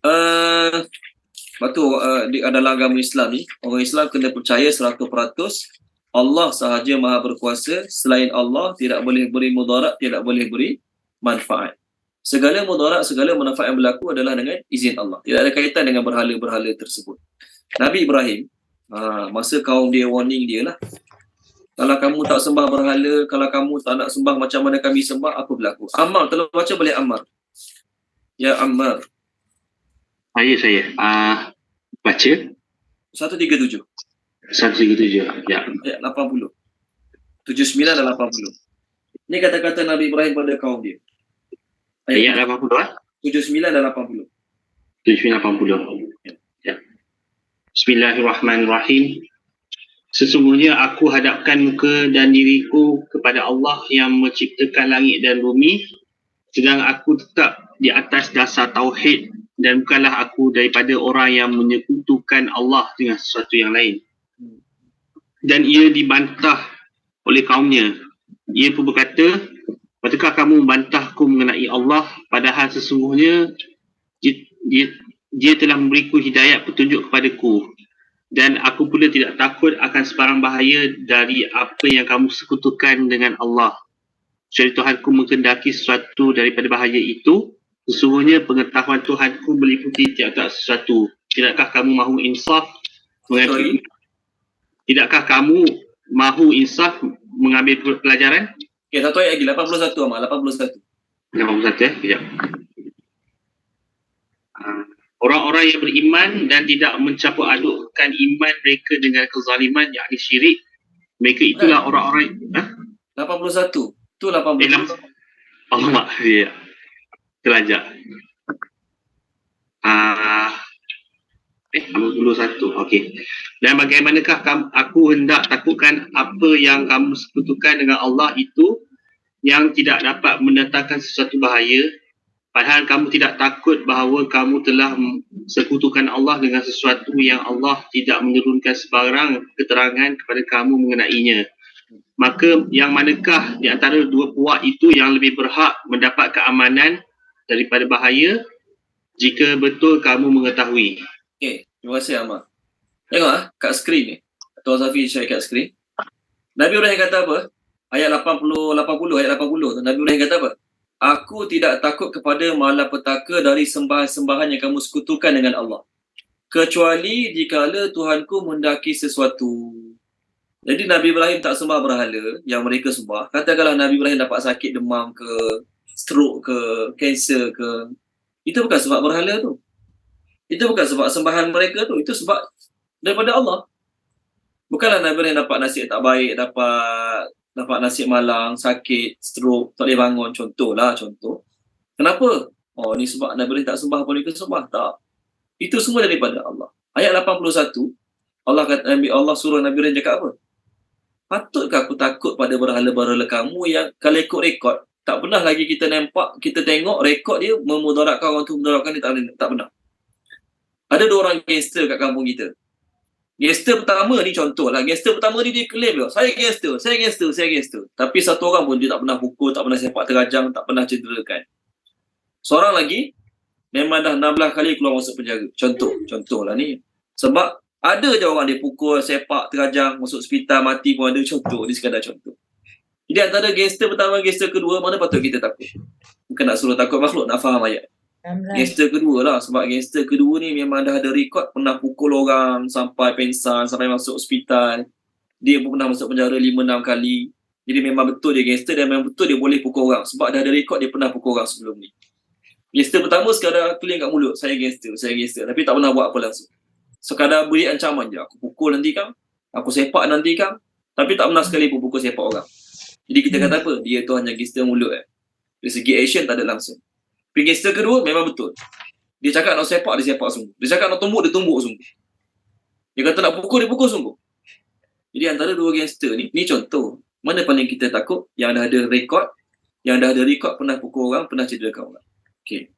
Lepas tu dalam agama Islam ni, orang Islam kena percaya 100% Allah sahaja Maha berkuasa. Selain Allah tidak boleh beri mudarat, tidak boleh beri manfaat. Segala mudarat, segala manfaat yang berlaku adalah dengan izin Allah. Tidak ada kaitan dengan berhala-berhala tersebut. Nabi Ibrahim, masa kaum dia warning dia lah. Kalau kamu tak sembah berhala, kalau kamu tak nak sembah macam mana kami sembah, apa berlaku? Ammar, tolong baca boleh Ammar. Ya Ammar. Saya baca 137. 137. Ya. Ayat 80. 79 dan 80. Ini kata-kata Nabi Ibrahim pada kaum dia. Ayat 80 79 dan 80. 79 80. Ya. Bismillahirrahmanirrahim. Sesungguhnya aku hadapkan muka dan diriku kepada Allah yang menciptakan langit dan bumi, sedang aku tetap di atas dasar tauhid dan bukanlah aku daripada orang yang menyekutukan Allah dengan sesuatu yang lain. Dan ia dibantah oleh kaumnya. Ia pun berkata, "Adakah kamu membantahku mengenai Allah, padahal sesungguhnya dia telah memberiku hidayat petunjuk kepadaku. Dan aku pula tidak takut akan sebarang bahaya dari apa yang kamu sekutukan dengan Allah. Kecuali Tuhanku menghendaki sesuatu daripada bahaya itu, sesungguhnya pengetahuan Tuhanku meliputi tiap-tiap sesuatu. Tidakkah kamu mahu insaf mengambil pelajaran?" Okay, satu ayat lagi, 81 Amal, 81. 81 ya, kejap. Orang-orang yang beriman dan tidak mencampur adukkan iman mereka dengan kezaliman, yakni syirik, mereka itulah orang-orang 81. Tu 80. Alamak, ya. Terlajak. 81. Okey. Dan bagaimanakah aku hendak takutkan apa yang kamu sekutukan dengan Allah itu yang tidak dapat mendatangkan sesuatu bahaya, padahal kamu tidak takut bahawa kamu telah sekutukan Allah dengan sesuatu yang Allah tidak menurunkan sebarang keterangan kepada kamu mengenainya. Maka yang manakah di antara dua puak itu yang lebih berhak mendapat keamanan daripada bahaya? jika betul kamu mengetahui. Okey, terima kasih Ahmad. Tengok kat skrin ni. Tuan Safi share kat skrin. Nabi Ibrahim kata apa? Ayat 80 ayat 80 tu. Nabi Ibrahim kata apa? Aku tidak takut kepada malapetaka dari sembahan-sembahan yang kamu sekutukan dengan Allah, kecuali jikala Tuhanku mendaki sesuatu. Jadi Nabi Ibrahim tak sembah berhala yang mereka sembah. Katakanlah Nabi Ibrahim dapat sakit demam ke, stroke ke, kanser ke. Itu bukan sebab berhala tu. Itu bukan sebab sembahan mereka tu. Itu sebab daripada Allah. Bukanlah Nabi Ibrahim dapat nasib tak baik, dapat nasib malang, sakit, stroke, tak boleh bangun. Contoh. Kenapa? Oh, ni sebab Nabi Ibrahim tak sembah apa mereka sembah. Tak. Itu semua daripada Allah. Ayat 81, Allah suruh Nabi Ibrahim cakap apa? Patutkah aku takut pada berhala-berhala kamu yang kalau ikut rekod, tak pernah lagi kita nampak, kita tengok rekod dia memudaratkan orang tu, memudaratkan dia, tak pernah. Ada 2 orang gangster kat kampung kita. Gangster pertama ni contohlah, gangster pertama ni dia claim dia, saya gangster. Tapi satu orang pun dia tak pernah pukul, tak pernah sepak terajang, tak pernah cederakan. Seorang lagi memang dah 16 kali keluar masuk penjara. Contohlah ni. Sebab ada je orang dia pukul, sepak, terajang, masuk hospital, mati pun ada. Contoh, ni sekadar contoh. Jadi antara gangster pertama, gangster kedua, mana patut kita takut? Bukan nak suruh takut makhluk, nak faham ayat. Gangster kedua lah, sebab gangster kedua ni memang dah ada rekod pernah pukul orang sampai pengsan, sampai masuk hospital. Dia pun pernah masuk penjara 5-6 kali. Jadi memang betul dia gangster dan memang betul dia boleh pukul orang. Sebab dah ada rekod dia pernah pukul orang sebelum ni. Gangster pertama sekadar claim kat mulut, saya gangster. Tapi tak pernah buat apa langsung. Sekadar beri ancaman je, aku pukul nanti kang, aku sepak nanti kang. Tapi tak pernah sekali pun pukul sepak orang. Jadi kita kata apa? Dia tu hanya gangster mulut. Dari segi action tak ada langsung. Tapi gangster kedua memang betul. Dia cakap nak sepak, dia sepak sungguh. Dia cakap nak tumbuk, dia tumbuk sungguh. Dia kata nak pukul, dia pukul sungguh. Jadi antara 2 gangster ni contoh. Mana paling kita takut? Yang dah ada rekod, pernah pukul orang, pernah cederakan orang. Okey.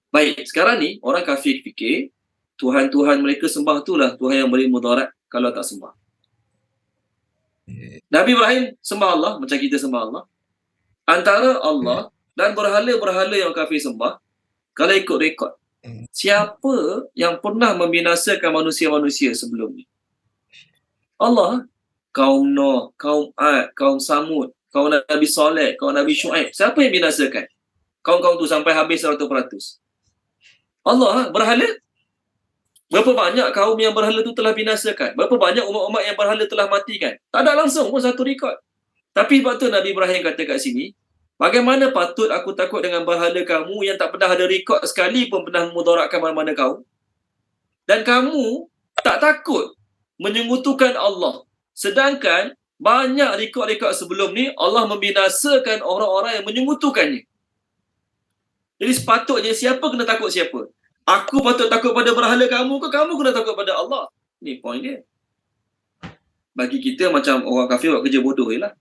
Baik, sekarang ni orang kafir fikir Tuhan-Tuhan mereka sembah itulah Tuhan yang beri mudarat kalau tak sembah. Nabi Ibrahim sembah Allah macam kita sembah Allah. Antara Allah dan berhala-berhala yang kafir sembah, kalau ikut rekod, siapa yang pernah membinasakan manusia-manusia sebelum ni? Allah. Kaum Nuh, kaum Ad, kaum Samud, kaum Nabi Saleh, kaum Nabi Syuaib. Siapa yang binasakan kaum-kaum tu sampai habis 100%? Allah. Berhala? Berapa banyak kaum yang berhala tu telah binasakan? Berapa banyak umat-umat yang berhala telah matikan? Tak ada langsung pun satu rekod. Tapi sebab tu Nabi Ibrahim kata kat sini, bagaimana patut aku takut dengan berhala kamu yang tak pernah ada rekod sekali pun pernah memudaratkan mana-mana kaum? Dan kamu tak takut menyekutukan Allah. Sedangkan banyak rekod-rekod sebelum ni Allah membinasakan orang-orang yang menyekutukannya. Jadi sepatutnya siapa kena takut siapa? Aku patut takut pada berhala kamu ke kamu kena takut pada Allah? Ni point dia. Bagi kita macam orang kafir buat kerja bodoh je lah.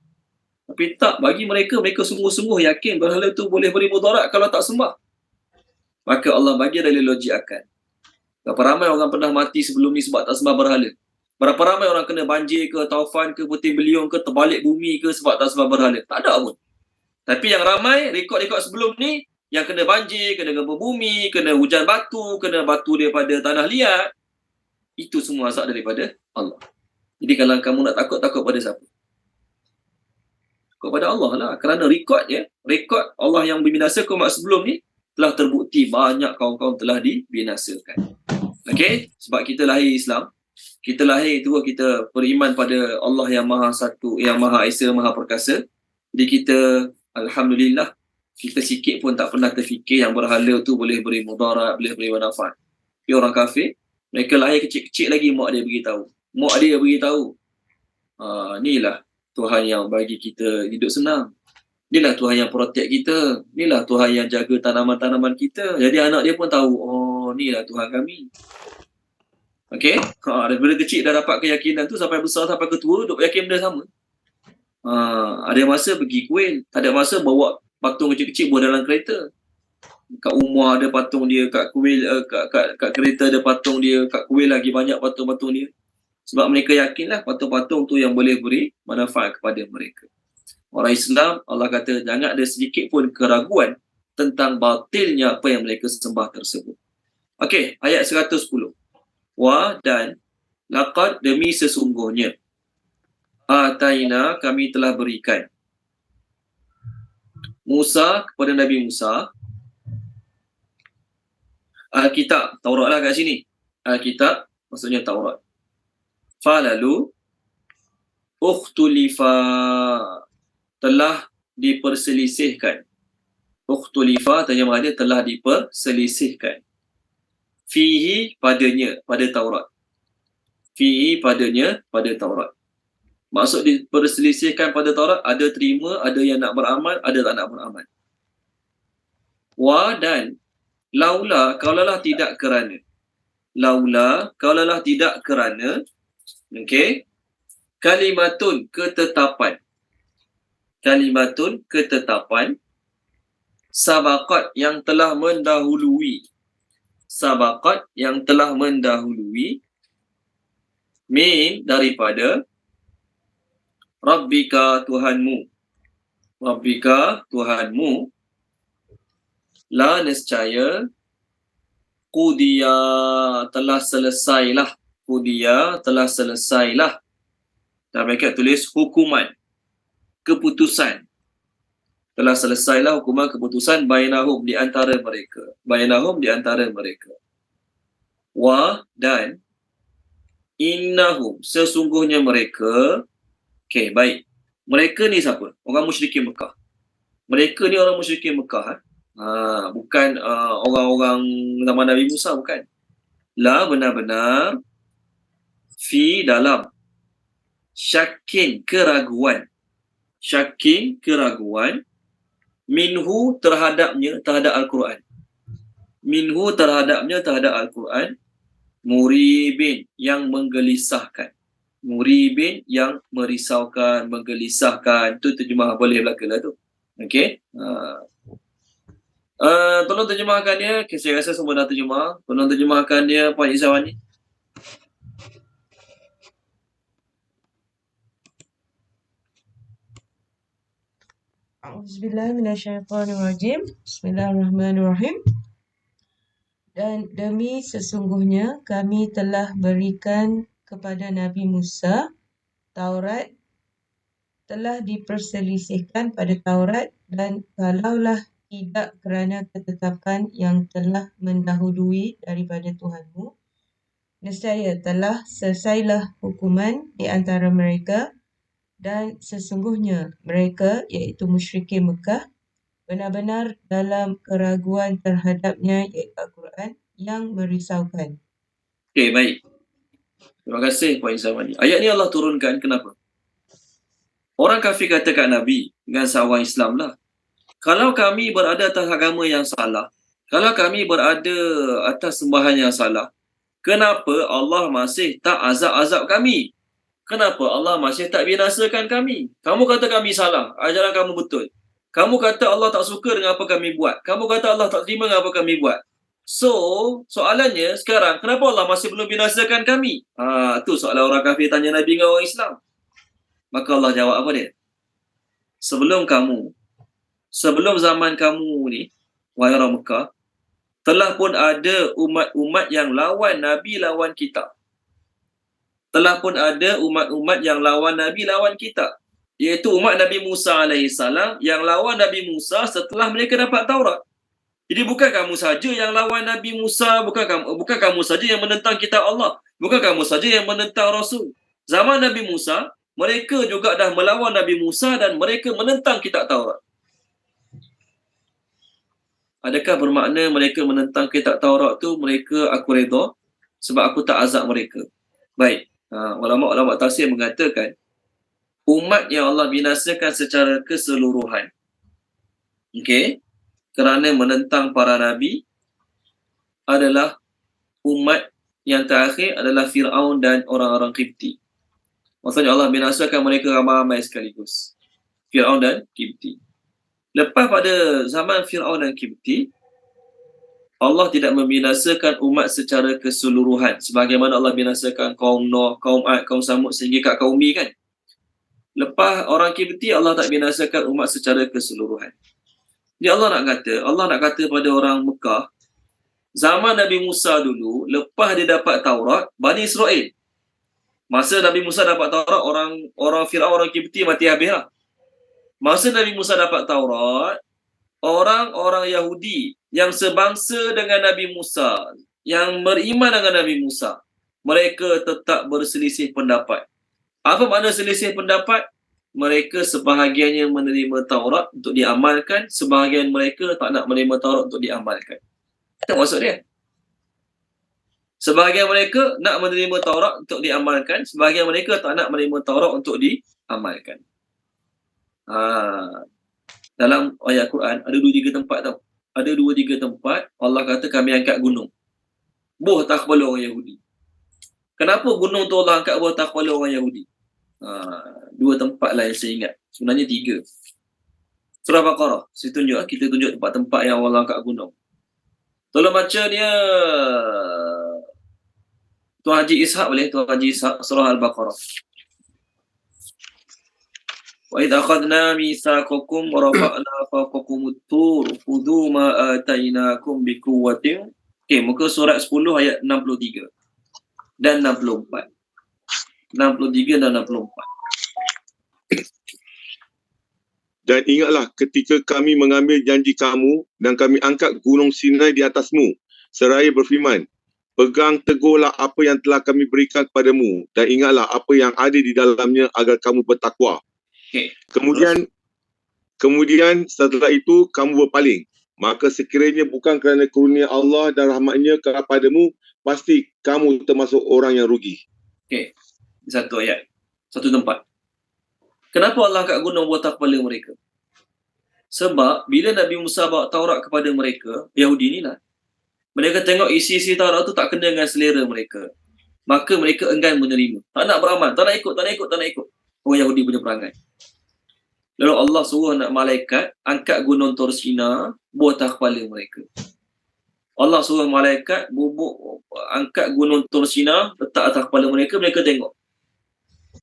Tapi tak, bagi mereka sungguh-sungguh yakin berhala tu boleh beri mudarat kalau tak sembah. Maka Allah bagi dalil logik akal. Berapa ramai orang pernah mati sebelum ni sebab tak sembah berhala? Berapa ramai orang kena banjir ke, taufan ke, puting beliung ke, terbalik bumi ke sebab tak sembah berhala? Tak ada pun. Tapi yang ramai, rekod-rekod sebelum ni, yang kena banjir, kena gempa bumi, kena hujan batu, kena batu daripada tanah liat, itu semua asal daripada Allah. Jadi kalau kamu nak takut pada siapa? Kepada Allah lah. Kerana rekod Allah yang membinasakan umat sebelum ni telah terbukti banyak kaum-kaum telah dibinasakan. Okey? Sebab kita lahir Islam, kita lahir itu kita beriman pada Allah yang Maha Satu, yang Maha Esa, Maha Perkasa. Jadi kita, alhamdulillah, kita sikit pun tak pernah terfikir yang berhala tu boleh beri mudarat, boleh beri manfaat. Tapi orang kafir, mereka lahir kecil-kecil lagi mak dia beritahu. Mak dia beritahu, inilah Tuhan yang bagi kita hidup senang. Inilah Tuhan yang protect kita. Inilah Tuhan yang jaga tanaman-tanaman kita. Jadi anak dia pun tahu, oh inilah Tuhan kami. Okey? Daripada kecil dah dapat keyakinan tu sampai besar, sampai ketua, duk yakin benda sama. Ada masa pergi kuil, tak ada masa bawa patung kecil-kecil buat dalam kereta. Kat rumah ada patung dia, kat kuil, kat kereta ada patung dia, kat kuil lagi banyak patung-patung dia. Sebab mereka yakinlah patung-patung tu yang boleh beri manfaat kepada mereka. Orang Islam, Allah kata jangan ada sedikit pun keraguan tentang batilnya apa yang mereka sembah tersebut. Okey, ayat 110. Wa dan laqad demi sesungguhnya ataina kami telah berikan Musa kepada Nabi Musa Alkitab, Taurat lah kat sini. Alkitab maksudnya Taurat. Falalu ukhtulifa telah diperselisihkan. Ukhtulifa terjemah dia telah diperselisihkan. Fihi padanya, pada Taurat. Fihi padanya, pada Taurat. Maksud diperselisihkan pada Taurat, ada terima, ada yang nak beramal, ada tak nak beramal. Wa dan laula, kalaulah tidak kerana. Laula, kalaulah tidak kerana. Okey. Kalimatun, ketetapan. Kalimatun, ketetapan. Sabaqat, yang telah mendahului. Sabaqat, yang telah mendahului. Min, daripada. Rabbika, Tuhanmu. Rabbika, Tuhanmu. La nescaya. Qudiya, telah selesailah. Qudiya, telah selesailah. Dan mereka tulis hukuman. Keputusan. Telah selesailah hukuman keputusan bainahum, di antara mereka. Bainahum, di antara mereka. Wa dan innahum, sesungguhnya mereka. Okey, baik. Mereka ni siapa? Orang musyrikin Mekah. Mereka ni orang musyrikin Mekah. Bukan orang-orang zaman Nabi Musa, bukan. La, benar-benar. Fi, dalam. Syakin, keraguan. Syakin, keraguan. Minhu, terhadapnya, terhadap Al-Quran. Minhu, terhadapnya, terhadap Al-Quran. Muribin, yang menggelisahkan. Muribin, yang merisaukan, menggelisahkan. Itu terjemah boleh belaka lah tu. Okey. Tolong terjemahkan dia. Okay, saya rasa semua dah terjemah. Tolong terjemahkan dia, Puan Izzawani. A'udzubillahiminasyaitonirrajim. Bismillahirrahmanirrahim. Dan demi sesungguhnya kami telah berikan kepada Nabi Musa Taurat, telah diperselisihkan pada Taurat, dan kalaulah tidak kerana ketetapan yang telah mendahului daripada Tuhanmu, nescaya telah selesailah hukuman di antara mereka, dan sesungguhnya mereka, iaitu musyrikin Mekah, benar-benar dalam keraguan terhadapnya, iaitu Al-Quran, yang merisaukan. Okey, baik. Terima kasih Puan Izzawani. Ayat ni Allah turunkan kenapa? Orang kafir kata kat Nabi dengan seorang Islam lah. Kalau kami berada atas agama yang salah, kalau kami berada atas sembahan yang salah, kenapa Allah masih tak azab-azab kami? Kenapa Allah masih tak binasakan kami? Kamu kata kami salah, ajaran kamu betul. Kamu kata Allah tak suka dengan apa kami buat. Kamu kata Allah tak terima dengan apa kami buat. So, soalannya sekarang, kenapa Allah masih belum binasakan kami? Tu soalan orang kafir tanya Nabi dengan orang Islam. Maka Allah jawab apa dia? Sebelum zaman kamu ni, wahai orang Mekah, telah pun ada umat-umat yang lawan Nabi, lawan kita. Telah pun ada umat-umat yang lawan Nabi, lawan kita. Iaitu umat Nabi Musa AS yang lawan Nabi Musa setelah mereka dapat Taurat. Jadi bukan kamu saja yang lawan Nabi Musa, bukan kamu saja yang menentang kitab Allah, bukan kamu saja yang menentang Rasul. Zaman Nabi Musa, mereka juga dah melawan Nabi Musa dan mereka menentang kitab Taurat. Adakah bermakna mereka menentang kitab Taurat tu mereka aku redha sebab aku tak azab mereka? Baik. Ulama-ulama tafsir mengatakan umat yang Allah binasakan secara keseluruhan, okey, kerana menentang para nabi adalah umat yang terakhir adalah Fir'aun dan orang-orang Qibti. Maksudnya Allah binasakan mereka ramai-ramai sekaligus. Fir'aun dan Qibti. Lepas pada zaman Fir'aun dan Qibti, Allah tidak membinasakan umat secara keseluruhan. Sebagaimana Allah binasakan kaum Nuh, kaum Ad, kaum Samud sehingga kat kaum Mi kan. Lepas orang Qibti, Allah tak binasakan umat secara keseluruhan. Jadi Allah nak kata pada orang Mekah, Zaman Nabi Musa dulu, lepas dia dapat Taurat, Bani Israel. Masa Nabi Musa dapat Taurat, orang Firaun, orang Kipti mati habis lah. Masa Nabi Musa dapat Taurat, orang-orang Yahudi yang sebangsa dengan Nabi Musa, yang beriman dengan Nabi Musa, mereka tetap berselisih pendapat. Apa makna selisih pendapat? Mereka sebahagiannya menerima Taurat untuk diamalkan, sebahagian mereka tak nak menerima Taurat untuk diamalkan. Itu maksud dia. Sebahagian mereka nak menerima Taurat untuk diamalkan, sebahagian mereka tak nak menerima Taurat untuk diamalkan. Dalam ayat Quran ada 2-3 tempat tau. Ada 2-3 tempat Allah kata kami angkat gunung. Buah tak kepala orang Yahudi. Kenapa gunung tu Allah angkat buah tak kepala orang Yahudi? 2 tempat lah yang saya ingat. Sebenarnya 3. Surah Baqarah. Kita tunjuk tempat-tempat yang Allah angkat gunung. Tolong baca dia Tuan Haji Ishak boleh? Tuan Haji Ishak, surah Al-Baqarah. Wa idh akhadna mitsaqakum wa rafa'na fawqakumut tur khudhu ma atainakum biquwwatin. Okey, muka surat 10 ayat 63 dan 64. 63 dan 64. Dan ingatlah ketika kami mengambil janji kamu dan kami angkat gunung Sinai di atasmu, seraya berfirman, pegang teguhlah apa yang telah kami berikan kepadamu dan ingatlah apa yang ada di dalamnya agar kamu bertakwa. Okay. Kemudian setelah itu kamu berpaling. Maka sekiranya bukan kerana karunia Allah dan rahmatnya kepadamu, pasti kamu termasuk orang yang rugi. Okey. Satu ayat. Satu tempat. Kenapa Allah angkat gunung buat kepala mereka? Sebab bila Nabi Musa bawa Taurat kepada mereka, Yahudi ni lah, mereka tengok isi-isi Taurat tu tak kena dengan selera mereka. Maka mereka enggan menerima. Tak nak beramal, tak nak ikut. Orang Yahudi punya perangai. Lalu Allah suruh nak malaikat angkat gunung Tur Sina buat atas kepala mereka. Allah suruh malaikat angkat gunung Tur Sina letak atas kepala mereka, mereka tengok.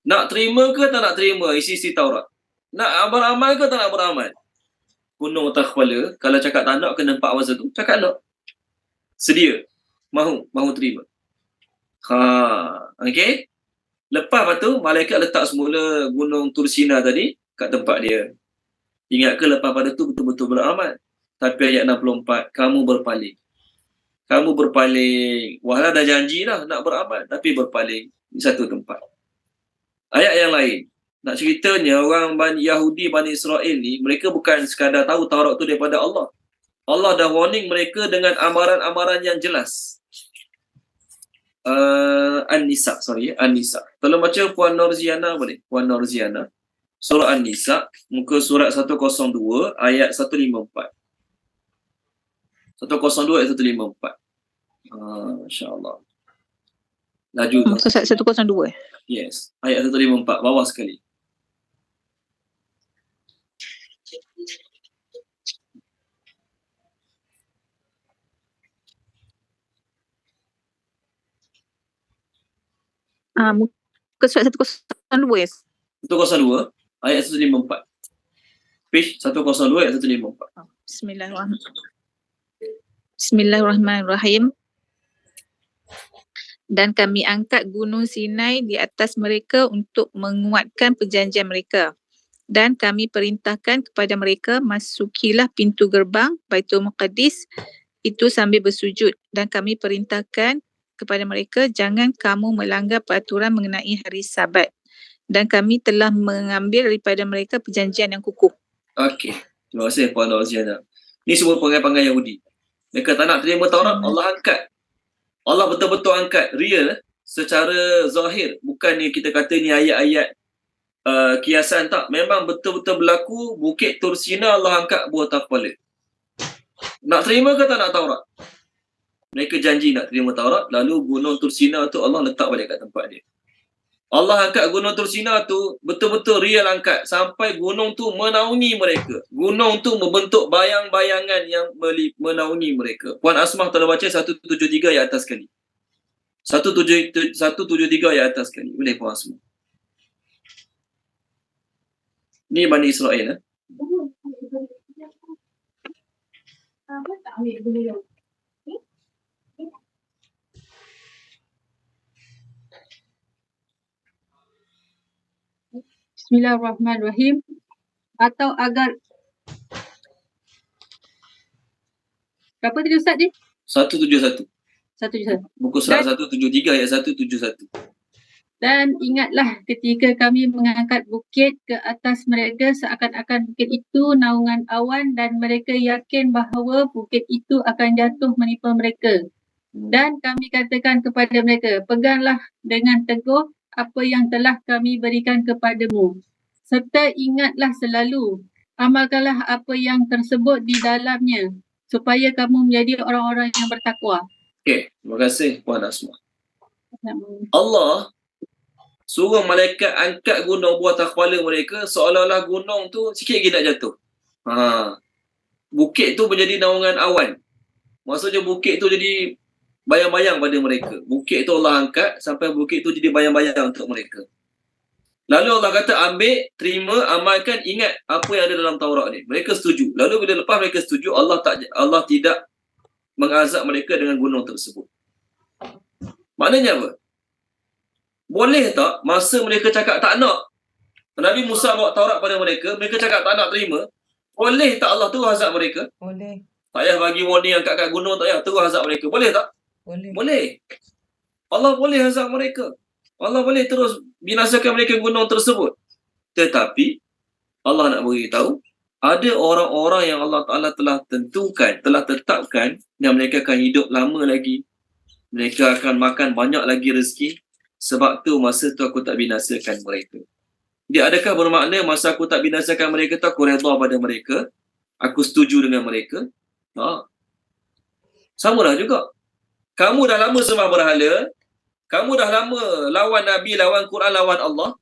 Nak terima ke tak nak terima isi-isi Taurat? Nak beramal ke tak nak beramal? Gunung atas kepala, kalau cakap tak nak kena 4 masa tu, cakap nak. Sedia. Mahu terima. Okey. Lepas tu malaikat letak semula gunung Tur Sina tadi kat tempat dia. Ingat ke lepas pada tu betul-betul beramal? Tapi ayat 64, kamu berpaling. Walau dah janji lah nak beramal, tapi berpaling di satu tempat. Ayat yang lain, nak ceritanya orang Yahudi, Bani Israel ni, mereka bukan sekadar tahu Taurat tu daripada Allah. Allah dah warning mereka dengan amaran-amaran yang jelas. An-Nisa. Tolong baca Puan Norziana boleh? Puan Norziana. Surah An-Nisa, muka surat 102, ayat 154. 102 ayat 154. Masya-Allah. Laju tu. Muka surat 102. Yes, ayat 154, bawah sekali. Muka surat 102 ya? 102 ayat 154. Page 102 ayat 154. Bismillahirrahmanirrahim. Dan kami angkat gunung Sinai di atas mereka untuk menguatkan perjanjian mereka. Dan kami perintahkan kepada mereka, masukilah pintu gerbang Baitul Maqdis itu sambil bersujud. Dan kami perintahkan kepada mereka, jangan kamu melanggar peraturan mengenai hari Sabat. Dan kami telah mengambil daripada mereka perjanjian yang kukuh. Okey. Terima kasih Puan Norziana. Ni semua perangai-perangai Yahudi. Mereka tak nak terima Taurat, Allah angkat. Allah betul-betul angkat. Real, secara zahir. Bukan ni kita kata ni ayat-ayat kiasan, tak. Memang betul-betul berlaku. Bukit Tur Sina Allah angkat buah atas kepala. Nak terima ke tak nak Taurat? Mereka janji nak terima Taurat. Lalu gunung Tur Sina tu Allah letak balik kat tempat dia. Allah angkat gunung Tur Sina tu betul-betul real angkat sampai gunung tu menaungi mereka. Gunung tu membentuk bayang-bayangan yang menaungi mereka. Puan Asmah tolong baca 173 ayat atas sekali. 173 ayat atas sekali. Boleh Puan Asmah. Ni Bani Israel. Bismillahirrahmanirrahim. Atau agar berapa tadi Ustaz ni? 171. 171. Buku surat 173 ayat 171. Dan ingatlah ketika kami mengangkat bukit ke atas mereka seakan-akan bukit itu naungan awan dan mereka yakin bahawa bukit itu akan jatuh menimpa mereka. Dan kami katakan kepada mereka, peganglah dengan teguh apa yang telah kami berikan kepadamu. Serta ingatlah selalu, amalkanlah apa yang tersebut di dalamnya supaya kamu menjadi orang-orang yang bertakwa. Okey, terima kasih Puan Asma. Allah suruh malaikat angkat gunung buat atas kepala mereka seolah-olah gunung tu sikit lagi nak jatuh. Bukit tu menjadi naungan awan. Maksudnya bukit tu jadi bayang-bayang pada mereka. Bukit tu Allah angkat sampai bukit tu jadi bayang-bayang untuk mereka. Lalu Allah kata ambil, terima, amalkan, ingat apa yang ada dalam Taurat ni. Mereka setuju. Lalu bila lepas mereka setuju, Allah tidak mengazab mereka dengan gunung tersebut. Maknanya apa? Boleh tak masa mereka cakap tak nak, Nabi Musa bawa Taurat pada mereka cakap tak nak terima, boleh tak Allah terus azab mereka? Boleh. Tak payah bagi warning angkat kat gunung, tak payah terus azab mereka. Boleh tak? Boleh. Boleh. Allah boleh azab mereka. Allah boleh terus binasakan mereka gunung tersebut. Tetapi Allah nak beritahu, ada orang-orang yang Allah Ta'ala telah tentukan, telah tetapkan yang mereka akan hidup lama lagi. Mereka akan makan banyak lagi rezeki. Sebab tu masa tu aku tak binasakan mereka. Dia adakah bermakna masa aku tak binasakan mereka tu aku redha pada mereka? Aku setuju dengan mereka? Sama lah juga. Kamu dah lama sembah berhala. Kamu dah lama lawan Nabi, lawan Quran, lawan Allah.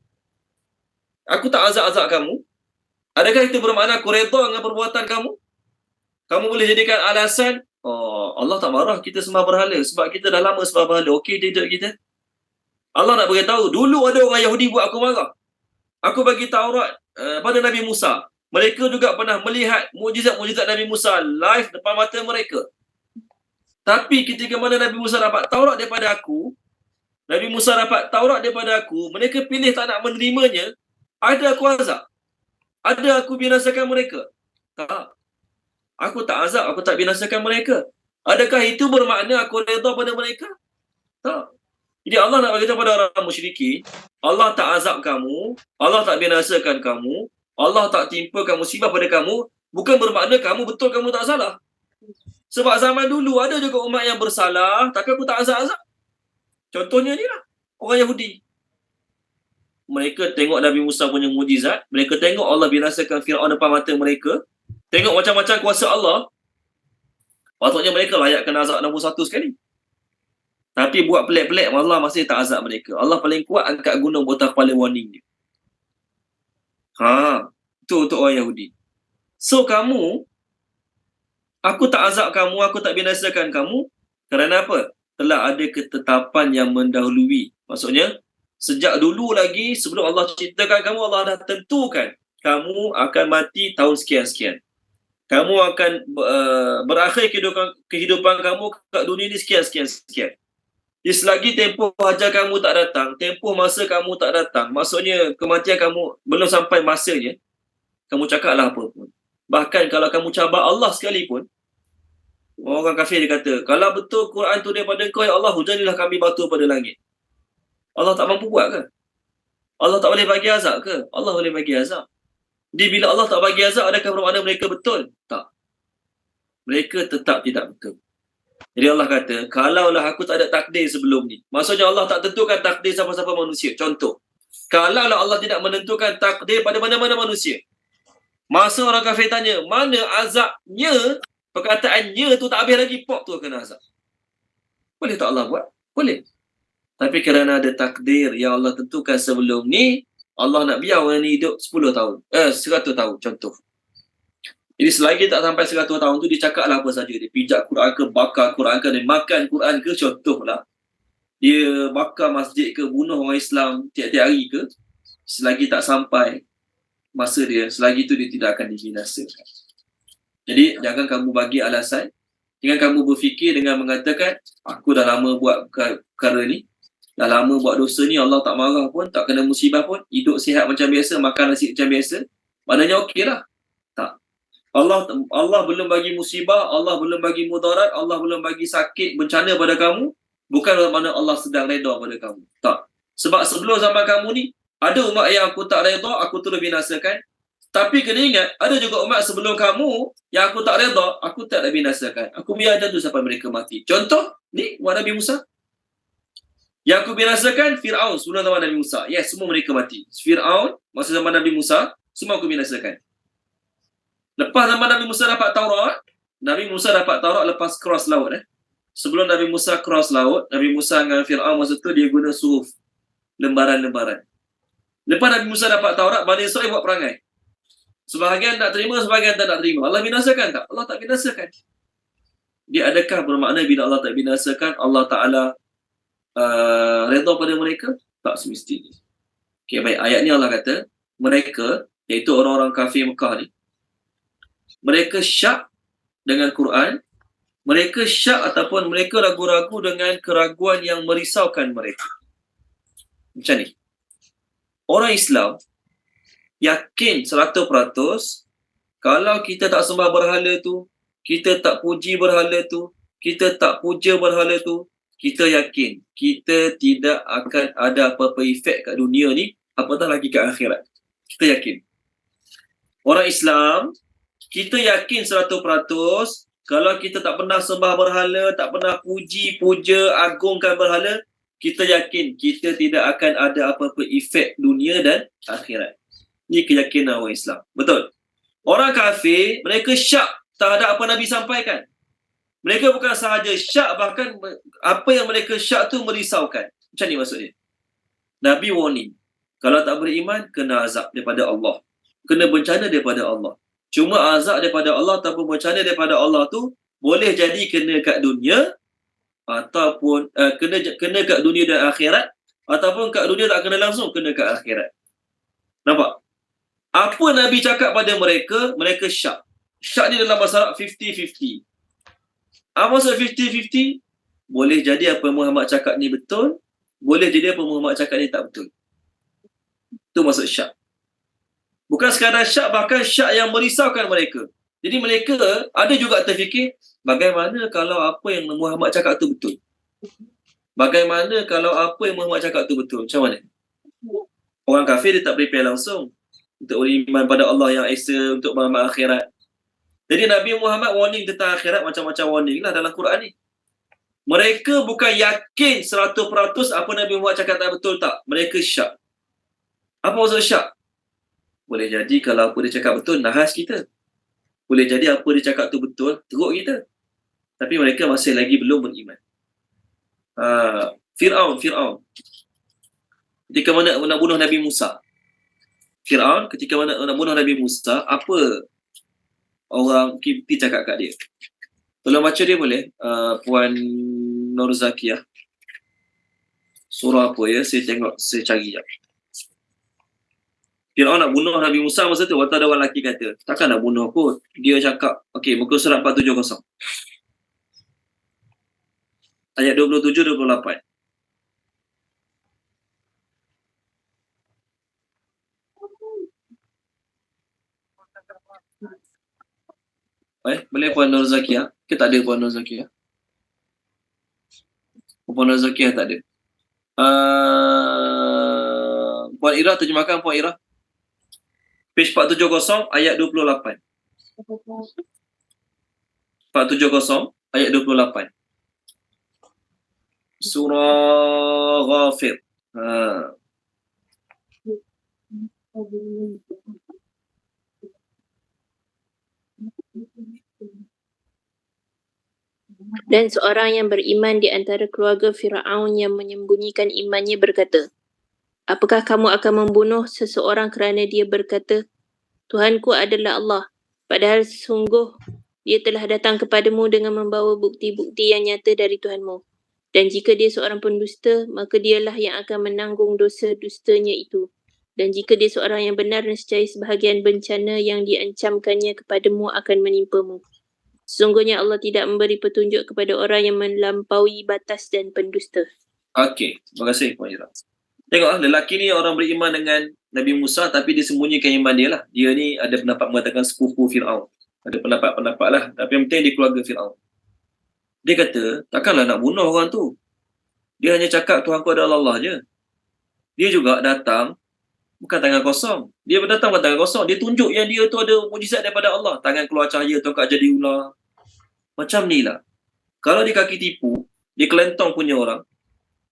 Aku tak azab-azab kamu. Adakah itu bermakna aku redha dengan perbuatan kamu? Kamu boleh jadikan alasan, Allah tak marah kita sembah berhala sebab kita dah lama sembah berhala. Okey tidak kita? Allah nak beritahu, dulu ada orang Yahudi buat aku marah. Aku bagi Taurat pada Nabi Musa. Mereka juga pernah melihat mukjizat-mukjizat Nabi Musa live depan mata mereka. Tapi ketika mana Nabi Musa dapat Taurat daripada aku, mereka pilih tak nak menerimanya, ada aku azab. Ada aku binasakan mereka. Tak. Aku tak azab, aku tak binasakan mereka. Adakah itu bermakna aku redha pada mereka? Tak. Jadi Allah nak beritahu pada orang musyrikin, Allah tak azab kamu, Allah tak binasakan kamu, Allah tak timpakan musibah pada kamu, bukan bermakna kamu betul, kamu tak salah. Sebab zaman dulu ada juga umat yang bersalah, tapi aku tak azab-azab. Contohnya ni lah, orang Yahudi. Mereka tengok Nabi Musa punya mujizat, mereka tengok Allah binasakan Fir'aun depan mata mereka, tengok macam-macam kuasa Allah, patutnya mereka layak kena azab nombor 1 sekali. Tapi buat pelik-pelik, Allah masih tak azab mereka. Allah paling kuat angkat gunung botak kepala warning dia. Itu untuk orang Yahudi. So kamu, aku tak azab kamu, aku tak binasakan kamu, kerana apa? Telah ada ketetapan yang mendahului. Maksudnya, sejak dulu lagi, sebelum Allah ciptakan kamu, Allah dah tentukan kamu akan mati tahun sekian-sekian. Kamu akan berakhir kehidupan kamu kat dunia ni sekian-sekian. Selagi tempoh ajar kamu tak datang, tempoh masa kamu tak datang, maksudnya kematian kamu belum sampai masanya, kamu cakaplah apa pun. Bahkan kalau kamu cabar Allah sekalipun, orang kafir dia kata, kalau betul Quran tu daripada kau, ya Allah, hujanilah kami batu pada langit. Allah tak mampu buat ke? Allah tak boleh bagi azab ke? Allah boleh bagi azab. Jadi bila Allah tak bagi azab, adakah bermakna mereka betul? Tak. Mereka tetap tidak betul. Jadi Allah kata, kalaulah aku tak ada takdir sebelum ni. Maksudnya Allah tak tentukan takdir siapa-siapa manusia. Contoh, kalaulah Allah tidak menentukan takdir pada mana-mana manusia. Masa orang kafir tanya, mana azabnya, perkataannya tu tak habis lagi, pop tu kena azab. Boleh tak Allah buat? Boleh. Tapi kerana ada takdir yang Allah tentukan sebelum ni, Allah nak biar orang ni hidup 10 tahun. 100 tahun, contoh. Jadi selagi tak sampai 100 tahun tu, dia cakaplah apa saja. Dia pijak Quran ke, bakar Quran ke, dia makan Quran ke, contohlah. Dia bakar masjid ke, bunuh orang Islam tiap-tiap hari ke, selagi tak sampai masa dia, selagi tu dia tidak akan dibinasakan. Jadi jangan kamu bagi alasan, jangan kamu berfikir dengan mengatakan, aku dah lama buat perkara ni, dah lama buat dosa ni, Allah tak marah pun, tak kena musibah pun, hidup sihat macam biasa, makan nasi macam biasa, maknanya okey lah. Tak. Allah belum bagi musibah, Allah belum bagi mudarat, Allah belum bagi sakit, bencana pada kamu, bukan bermakna Allah sedang redha pada kamu. Tak. Sebab sebelum zaman kamu ni, ada umat yang aku tak redha, aku terus binasakan. Tapi kena ingat, ada juga umat sebelum kamu yang aku tak redha, aku tak nak binasakan. Aku biar jatuh sampai mereka mati. Contoh, ni umat Nabi Musa. Yang aku binasakan Fir'aun sebelum zaman Nabi Musa. Yes, semua mereka mati. Fir'aun, masa zaman Nabi Musa, semua aku binasakan. Lepas zaman Nabi Musa dapat Taurat, Nabi Musa dapat Taurat lepas cross laut. Sebelum Nabi Musa cross laut, Nabi Musa dengan Fir'aun masa tu dia guna suhuf, lembaran-lembaran. Lepas Nabi Musa dapat Taurat, Bani Israel buat perangai. Sebahagian tak terima, sebahagian tak nak terima. Allah binasakan tak? Allah tak binasakan. Dia adakah bermakna bila Allah tak binasakan, Allah Ta'ala redha pada mereka? Tak semestinya. Okay, baik. Ayat ni Allah kata, mereka, iaitu orang-orang kafir Mekah ni, mereka syak dengan Quran, mereka syak ataupun mereka ragu-ragu dengan keraguan yang merisaukan mereka. Macam ni. Orang Islam yakin 100% kalau kita tak sembah berhala tu, kita tak puji berhala tu, kita tak puja berhala tu, kita yakin kita tidak akan ada apa-apa efek kat dunia ni, apatah lagi kat akhirat. Kita yakin. Orang Islam, kita yakin 100% kalau kita tak pernah sembah berhala, tak pernah puji, puja, agungkan berhala, kita yakin kita tidak akan ada apa-apa efek dunia dan akhirat. Ini keyakinan orang Islam. Betul? Orang kafir, mereka syak terhadap apa Nabi sampaikan. Mereka bukan sahaja syak, bahkan apa yang mereka syak tu merisaukan. Macam ni maksudnya. Nabi warning. Kalau tak beriman, kena azab daripada Allah. Kena bencana daripada Allah. Cuma azab daripada Allah ataupun bencana daripada Allah tu boleh jadi kena kat dunia ataupun kena kat dunia dan akhirat, ataupun kat dunia tak kena langsung, kena kat akhirat. Nampak? Apa Nabi cakap pada mereka, mereka syak. Syak ni dalam bahasa Arab 50-50. Apa maksud 50-50? Boleh jadi apa Muhammad cakap ni betul, boleh jadi apa Muhammad cakap ni tak betul. Itu maksud syak. Bukan sekadar syak, bahkan syak yang merisaukan mereka. Jadi mereka ada juga terfikir, bagaimana kalau apa yang Muhammad cakap tu betul? Bagaimana kalau apa yang Muhammad cakap tu betul? Macam mana? Orang kafir dia tak prepare langsung untuk beriman pada Allah yang Esa, untuk beramal akhirat. Jadi Nabi Muhammad warning tentang akhirat macam-macam warning lah dalam Quran ni. Mereka bukan yakin 100% apa Nabi Muhammad cakap tak betul, tak. Mereka syak. Apa maksud syak? Boleh jadi kalau apa dia cakap betul, nahas kita. Boleh jadi apa dia cakap tu betul, teruk kita. Tapi mereka masih lagi belum beriman. Fir'aun. Ketika mana nak bunuh Nabi Musa. Fir'aun ketika mana nak bunuh Nabi Musa, apa orang Kipti cakap kat dia? Tolong baca dia boleh? Puan Nur Zakiyah. Surah apa ya? Saya tengok, saya cari sekejap. Fir'aun nak bunuh Nabi Musa masa tu, waktu ada orang lelaki kata, takkan nak bunuh kot. Dia cakap, okey, muka surat 470. Ayat 27-28. Boleh Puan Nur Zakiyah? Ke tak ada Puan Nur Zakiyah? Puan Nur Zakiyah tak ada. Puan Ira, terjemahkan Puan Ira. Page 470 ayat 28. 470 ayat 28. Surah Ghafir. Dan seorang yang beriman di antara keluarga Fir'aun yang menyembunyikan imannya berkata, apakah kamu akan membunuh seseorang kerana dia berkata, Tuhanku adalah Allah, padahal sungguh dia telah datang kepadamu dengan membawa bukti-bukti yang nyata dari Tuhanmu. Dan jika dia seorang pendusta, maka dialah yang akan menanggung dosa dustanya itu. Dan jika dia seorang yang benar, nescaya sebahagian bencana yang diancamkannya kepadamu akan menimpamu. Sesungguhnya Allah tidak memberi petunjuk kepada orang yang melampaui batas dan pendusta. Okey, terima kasih Puan Ira. Tengoklah, lelaki ni orang beriman dengan Nabi Musa tapi dia sembunyikan iman dia lah. Dia ni ada pendapat mengatakan sepupu Fir'aun. Ada pendapat-pendapat lah. Tapi yang penting dia keluarga Fir'aun. Dia kata, takkanlah nak bunuh orang tu. Dia hanya cakap Tuhanku adalah Allah je. Dia juga datang bukan tangan kosong. Dia datang bukan tangan kosong. Dia tunjuk yang dia tu ada mujizat daripada Allah. Tangan keluar cahaya, tongkat jadi ular. Macam ni lah. Kalau dia kaki tipu, dia kelentong punya orang,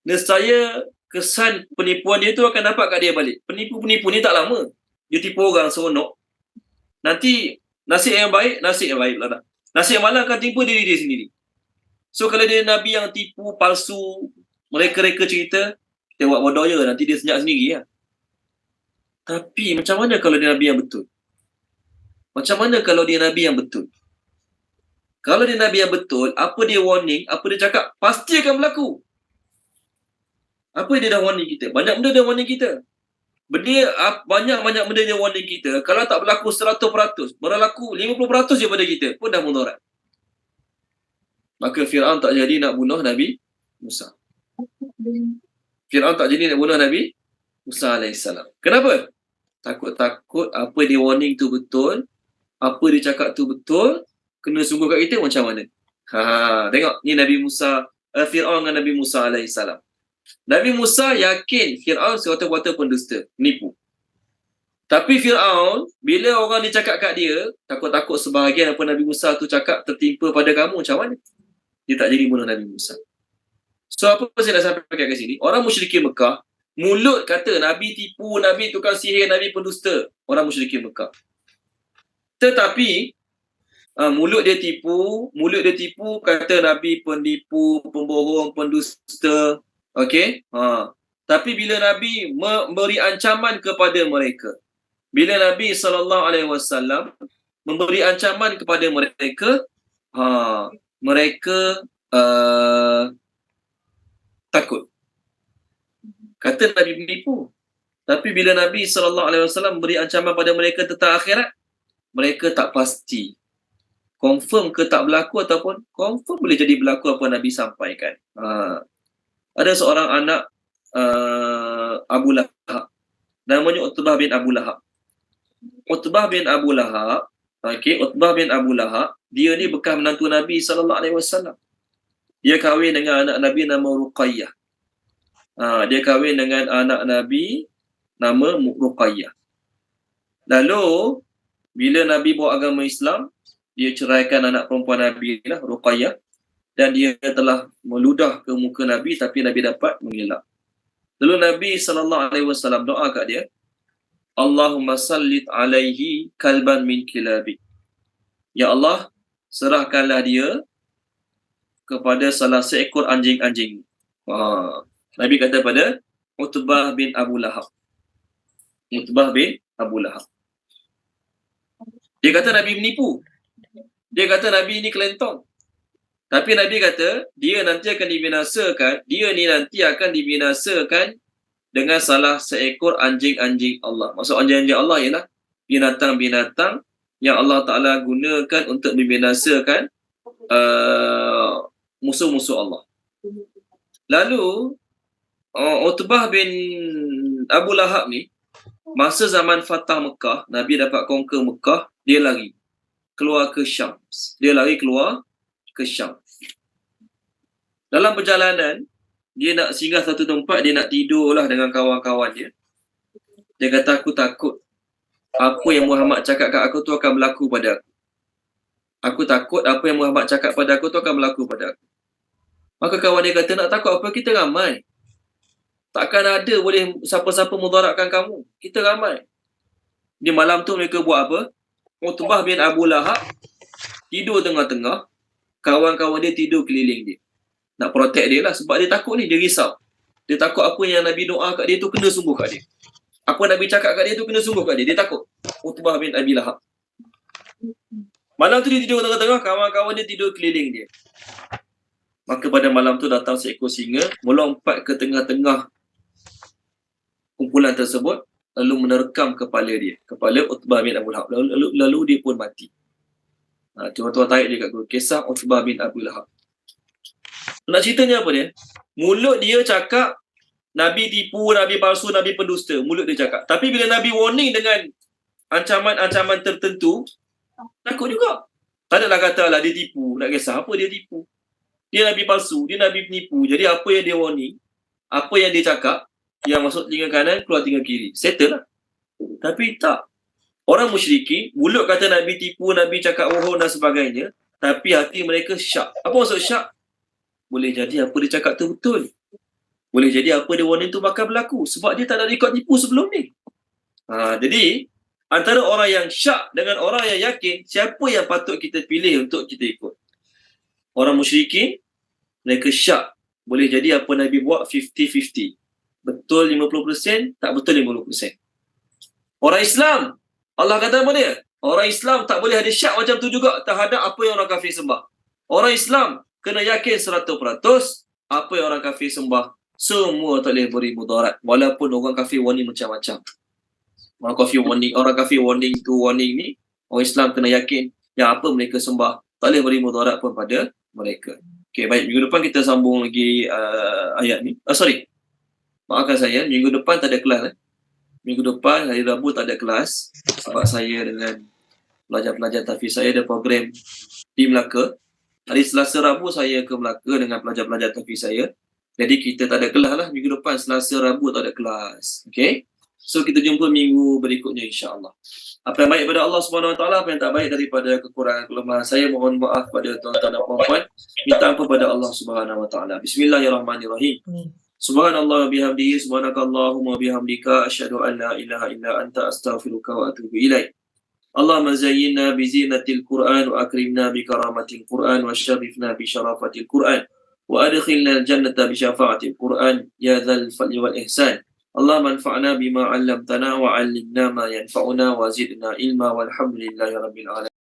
nescaya kesan penipuan dia tu akan dapat kat dia balik. Penipu-penipu ni tak lama. Dia tipu orang seronok. Nanti nasib yang baik lah. Nasib yang malang akan tipu diri dia sendiri. So kalau dia Nabi yang tipu, palsu, mereka-reka cerita, kita buat bodoh je, nanti dia senyap sendiri lah. Tapi macam mana kalau dia Nabi yang betul? Macam mana kalau dia Nabi yang betul? Kalau dia Nabi yang betul, apa dia warning, apa dia cakap, pasti akan berlaku. Apa dia dah warning kita? Banyak benda dia warning kita. Banyak benda dia warning kita. Kalau tak berlaku 100%, berlaku 50% daripada kita pun dah mudarat. Maka Fir'aun tak jadi nak bunuh Nabi Musa. Fir'aun tak jadi nak bunuh Nabi Musa AS. Kenapa? Takut-takut apa dia warning tu betul, apa dia cakap tu betul, kena sungguh kat kita macam mana. Tengok ni Nabi Musa, Fir'aun dengan Nabi Musa AS. Nabi Musa yakin Fir'aun sekota-kota pendusta, menipu. Tapi Fir'aun, bila orang ni cakap kat dia, takut-takut sebahagian apa Nabi Musa tu cakap tertimpa pada kamu, macam mana? Dia tak jadi bunuh Nabi Musa. So apa saya nak sampaikan kat sini? Orang musyrikin Mekah, mulut kata Nabi tipu, Nabi tukang sihir, Nabi pendusta. Orang musyrikin Mekah. Tetapi, mulut dia tipu, kata Nabi penipu, pembohong, pendusta. Okey? Tapi bila Nabi memberi ancaman kepada mereka, bila Nabi SAW memberi ancaman kepada mereka, mereka takut. Kata Nabi menipu. Tapi bila Nabi SAW memberi ancaman pada mereka tentang akhirat, mereka tak pasti. Confirm ke tak berlaku ataupun confirm boleh jadi berlaku apa Nabi sampaikan. Ada seorang anak Abu Lahab. Namanya Utbah bin Abu Lahab. Utbah bin Abu Lahab, dia ni bekas menantu Nabi SAW. Dia kahwin dengan anak Nabi nama Ruqayyah. Dia kahwin dengan anak Nabi nama Ruqayyah. Lalu bila Nabi bawa agama Islam, dia ceraikan anak perempuan Nabi lah, Ruqayyah. Dan dia telah meludah ke muka Nabi, tapi Nabi dapat mengelak. Lalu Nabi SAW doa kat dia, Allahumma sallit alaihi kalban min kilabi. Ya Allah, serahkanlah dia kepada salah seekor anjing-anjing. Nabi kata pada Utbah bin Abu Lahab. Utbah bin Abu Lahab. Dia kata Nabi menipu. Dia kata Nabi ni kelentong. Tapi Nabi kata, dia ni nanti akan dibinasakan dengan salah seekor anjing-anjing Allah. Maksud anjing-anjing Allah ialah binatang-binatang yang Allah Ta'ala gunakan untuk membinasakan musuh-musuh Allah. Lalu, Utbah bin Abu Lahab ni, masa zaman Fatah Mekah, Nabi dapat conquer Mekah, dia lari keluar ke Syam. Dalam perjalanan, dia nak singgah satu tempat, dia nak tidur lah dengan kawan-kawan dia. Dia kata, aku takut apa yang Muhammad cakap kat aku tu akan berlaku pada aku. Aku takut apa yang Muhammad cakap pada aku tu akan berlaku pada aku. Maka kawan dia kata, nak takut apa? Kita ramai. Takkan ada boleh siapa-siapa mudaratkan kamu. Kita ramai. Di malam tu mereka buat apa? Utbah bin Abu Lahab tidur tengah-tengah, kawan-kawan dia tidur keliling dia. Nak protect dia lah sebab dia takut ni, dia risau. Dia takut apa yang Nabi doa kat dia tu kena sungguh kat dia. Apa Nabi cakap kat dia tu kena sungguh kat dia. Dia takut. Utbah bin Abi Lahab. Malam tu dia tidur tengah-tengah, kawan-kawan dia tidur keliling dia. Maka pada malam tu datang seekor singa, melompat ke tengah-tengah kumpulan tersebut, lalu menerkam kepala dia, kepala Utbah bin Abu Lahab. Lalu dia pun mati. Tuan-tuan tarik dia kat guru. Kisah Utbah bin Abu Lahab. Nak ceritanya apa dia? Mulut dia cakap Nabi tipu, Nabi palsu, Nabi pendusta. Mulut dia cakap. Tapi bila Nabi warning dengan ancaman-ancaman tertentu, takut juga. Tak adalah kata lah dia tipu. Tak kisah apa dia tipu. Dia Nabi palsu, dia Nabi penipu. Jadi apa yang dia warning, apa yang dia cakap, yang masuk telinga kanan, keluar telinga kiri. Settle lah. Tapi tak. Orang musyrikin, mulut kata Nabi tipu, Nabi cakap bohong dan sebagainya, tapi hati mereka syak. Apa maksud syak? Boleh jadi apa dia cakap tu betul. Boleh jadi apa dia warning tu bakal berlaku. Sebab dia tak ada rekod tipu sebelum ni. Jadi, antara orang yang syak dengan orang yang yakin, siapa yang patut kita pilih untuk kita ikut? Orang musyrikin, mereka syak. Boleh jadi apa Nabi buat 50-50. Betul 50%, tak betul 50%. Orang Islam, Allah kata apa dia? Orang Islam tak boleh ada syak macam tu juga terhadap apa yang orang kafir sembah. Orang Islam kena yakin 100% apa yang orang kafir sembah. Semua tak boleh beri mudarat. Walaupun orang kafir warning macam-macam. Orang kafir warning tu, warning ni. Orang Islam kena yakin yang apa mereka sembah tak boleh beri mudarat pun pada mereka. Okey, baik. Minggu depan kita sambung lagi ayat ni. Maafkan saya, minggu depan tak ada kelas. Minggu depan, hari Rabu tak ada kelas sebab saya dengan pelajar-pelajar tahfiz saya ada program di Melaka. Hari Selasa Rabu saya ke Melaka dengan pelajar-pelajar tahfiz saya. Jadi kita tak ada kelas lah minggu depan. Selasa Rabu tak ada kelas. Okay? So kita jumpa minggu berikutnya insya-Allah. Apa yang baik pada Allah Subhanahu Wa Taala, apa yang tak baik daripada kekurangan kelemahan saya, mohon maaf pada tuan-tuan dan puan-puan. Minta ampun pada Allah Subhanahu Wa Taala. Bismillahirrahmanirrahim. Subhanallah wa bihamdihi, subhanakallahumma wa bihamdika, asyhadu an la ilaha illa anta, astaghfiruka wa atubu ilaik. Allahumma zayyinna bi zinatil Qur'an wa akrimna bi karamatil Qur'an wa syarifna bi syarafatil Qur'an wa adkhilna al-jannata bi syafa'atil Qur'an ya dzal fadli wal ihsan. Allahumma anfa'na bima 'allamtana wa 'allimna ma yanfa'una wa zidna ilma walhamdulillahi rabbil alamin.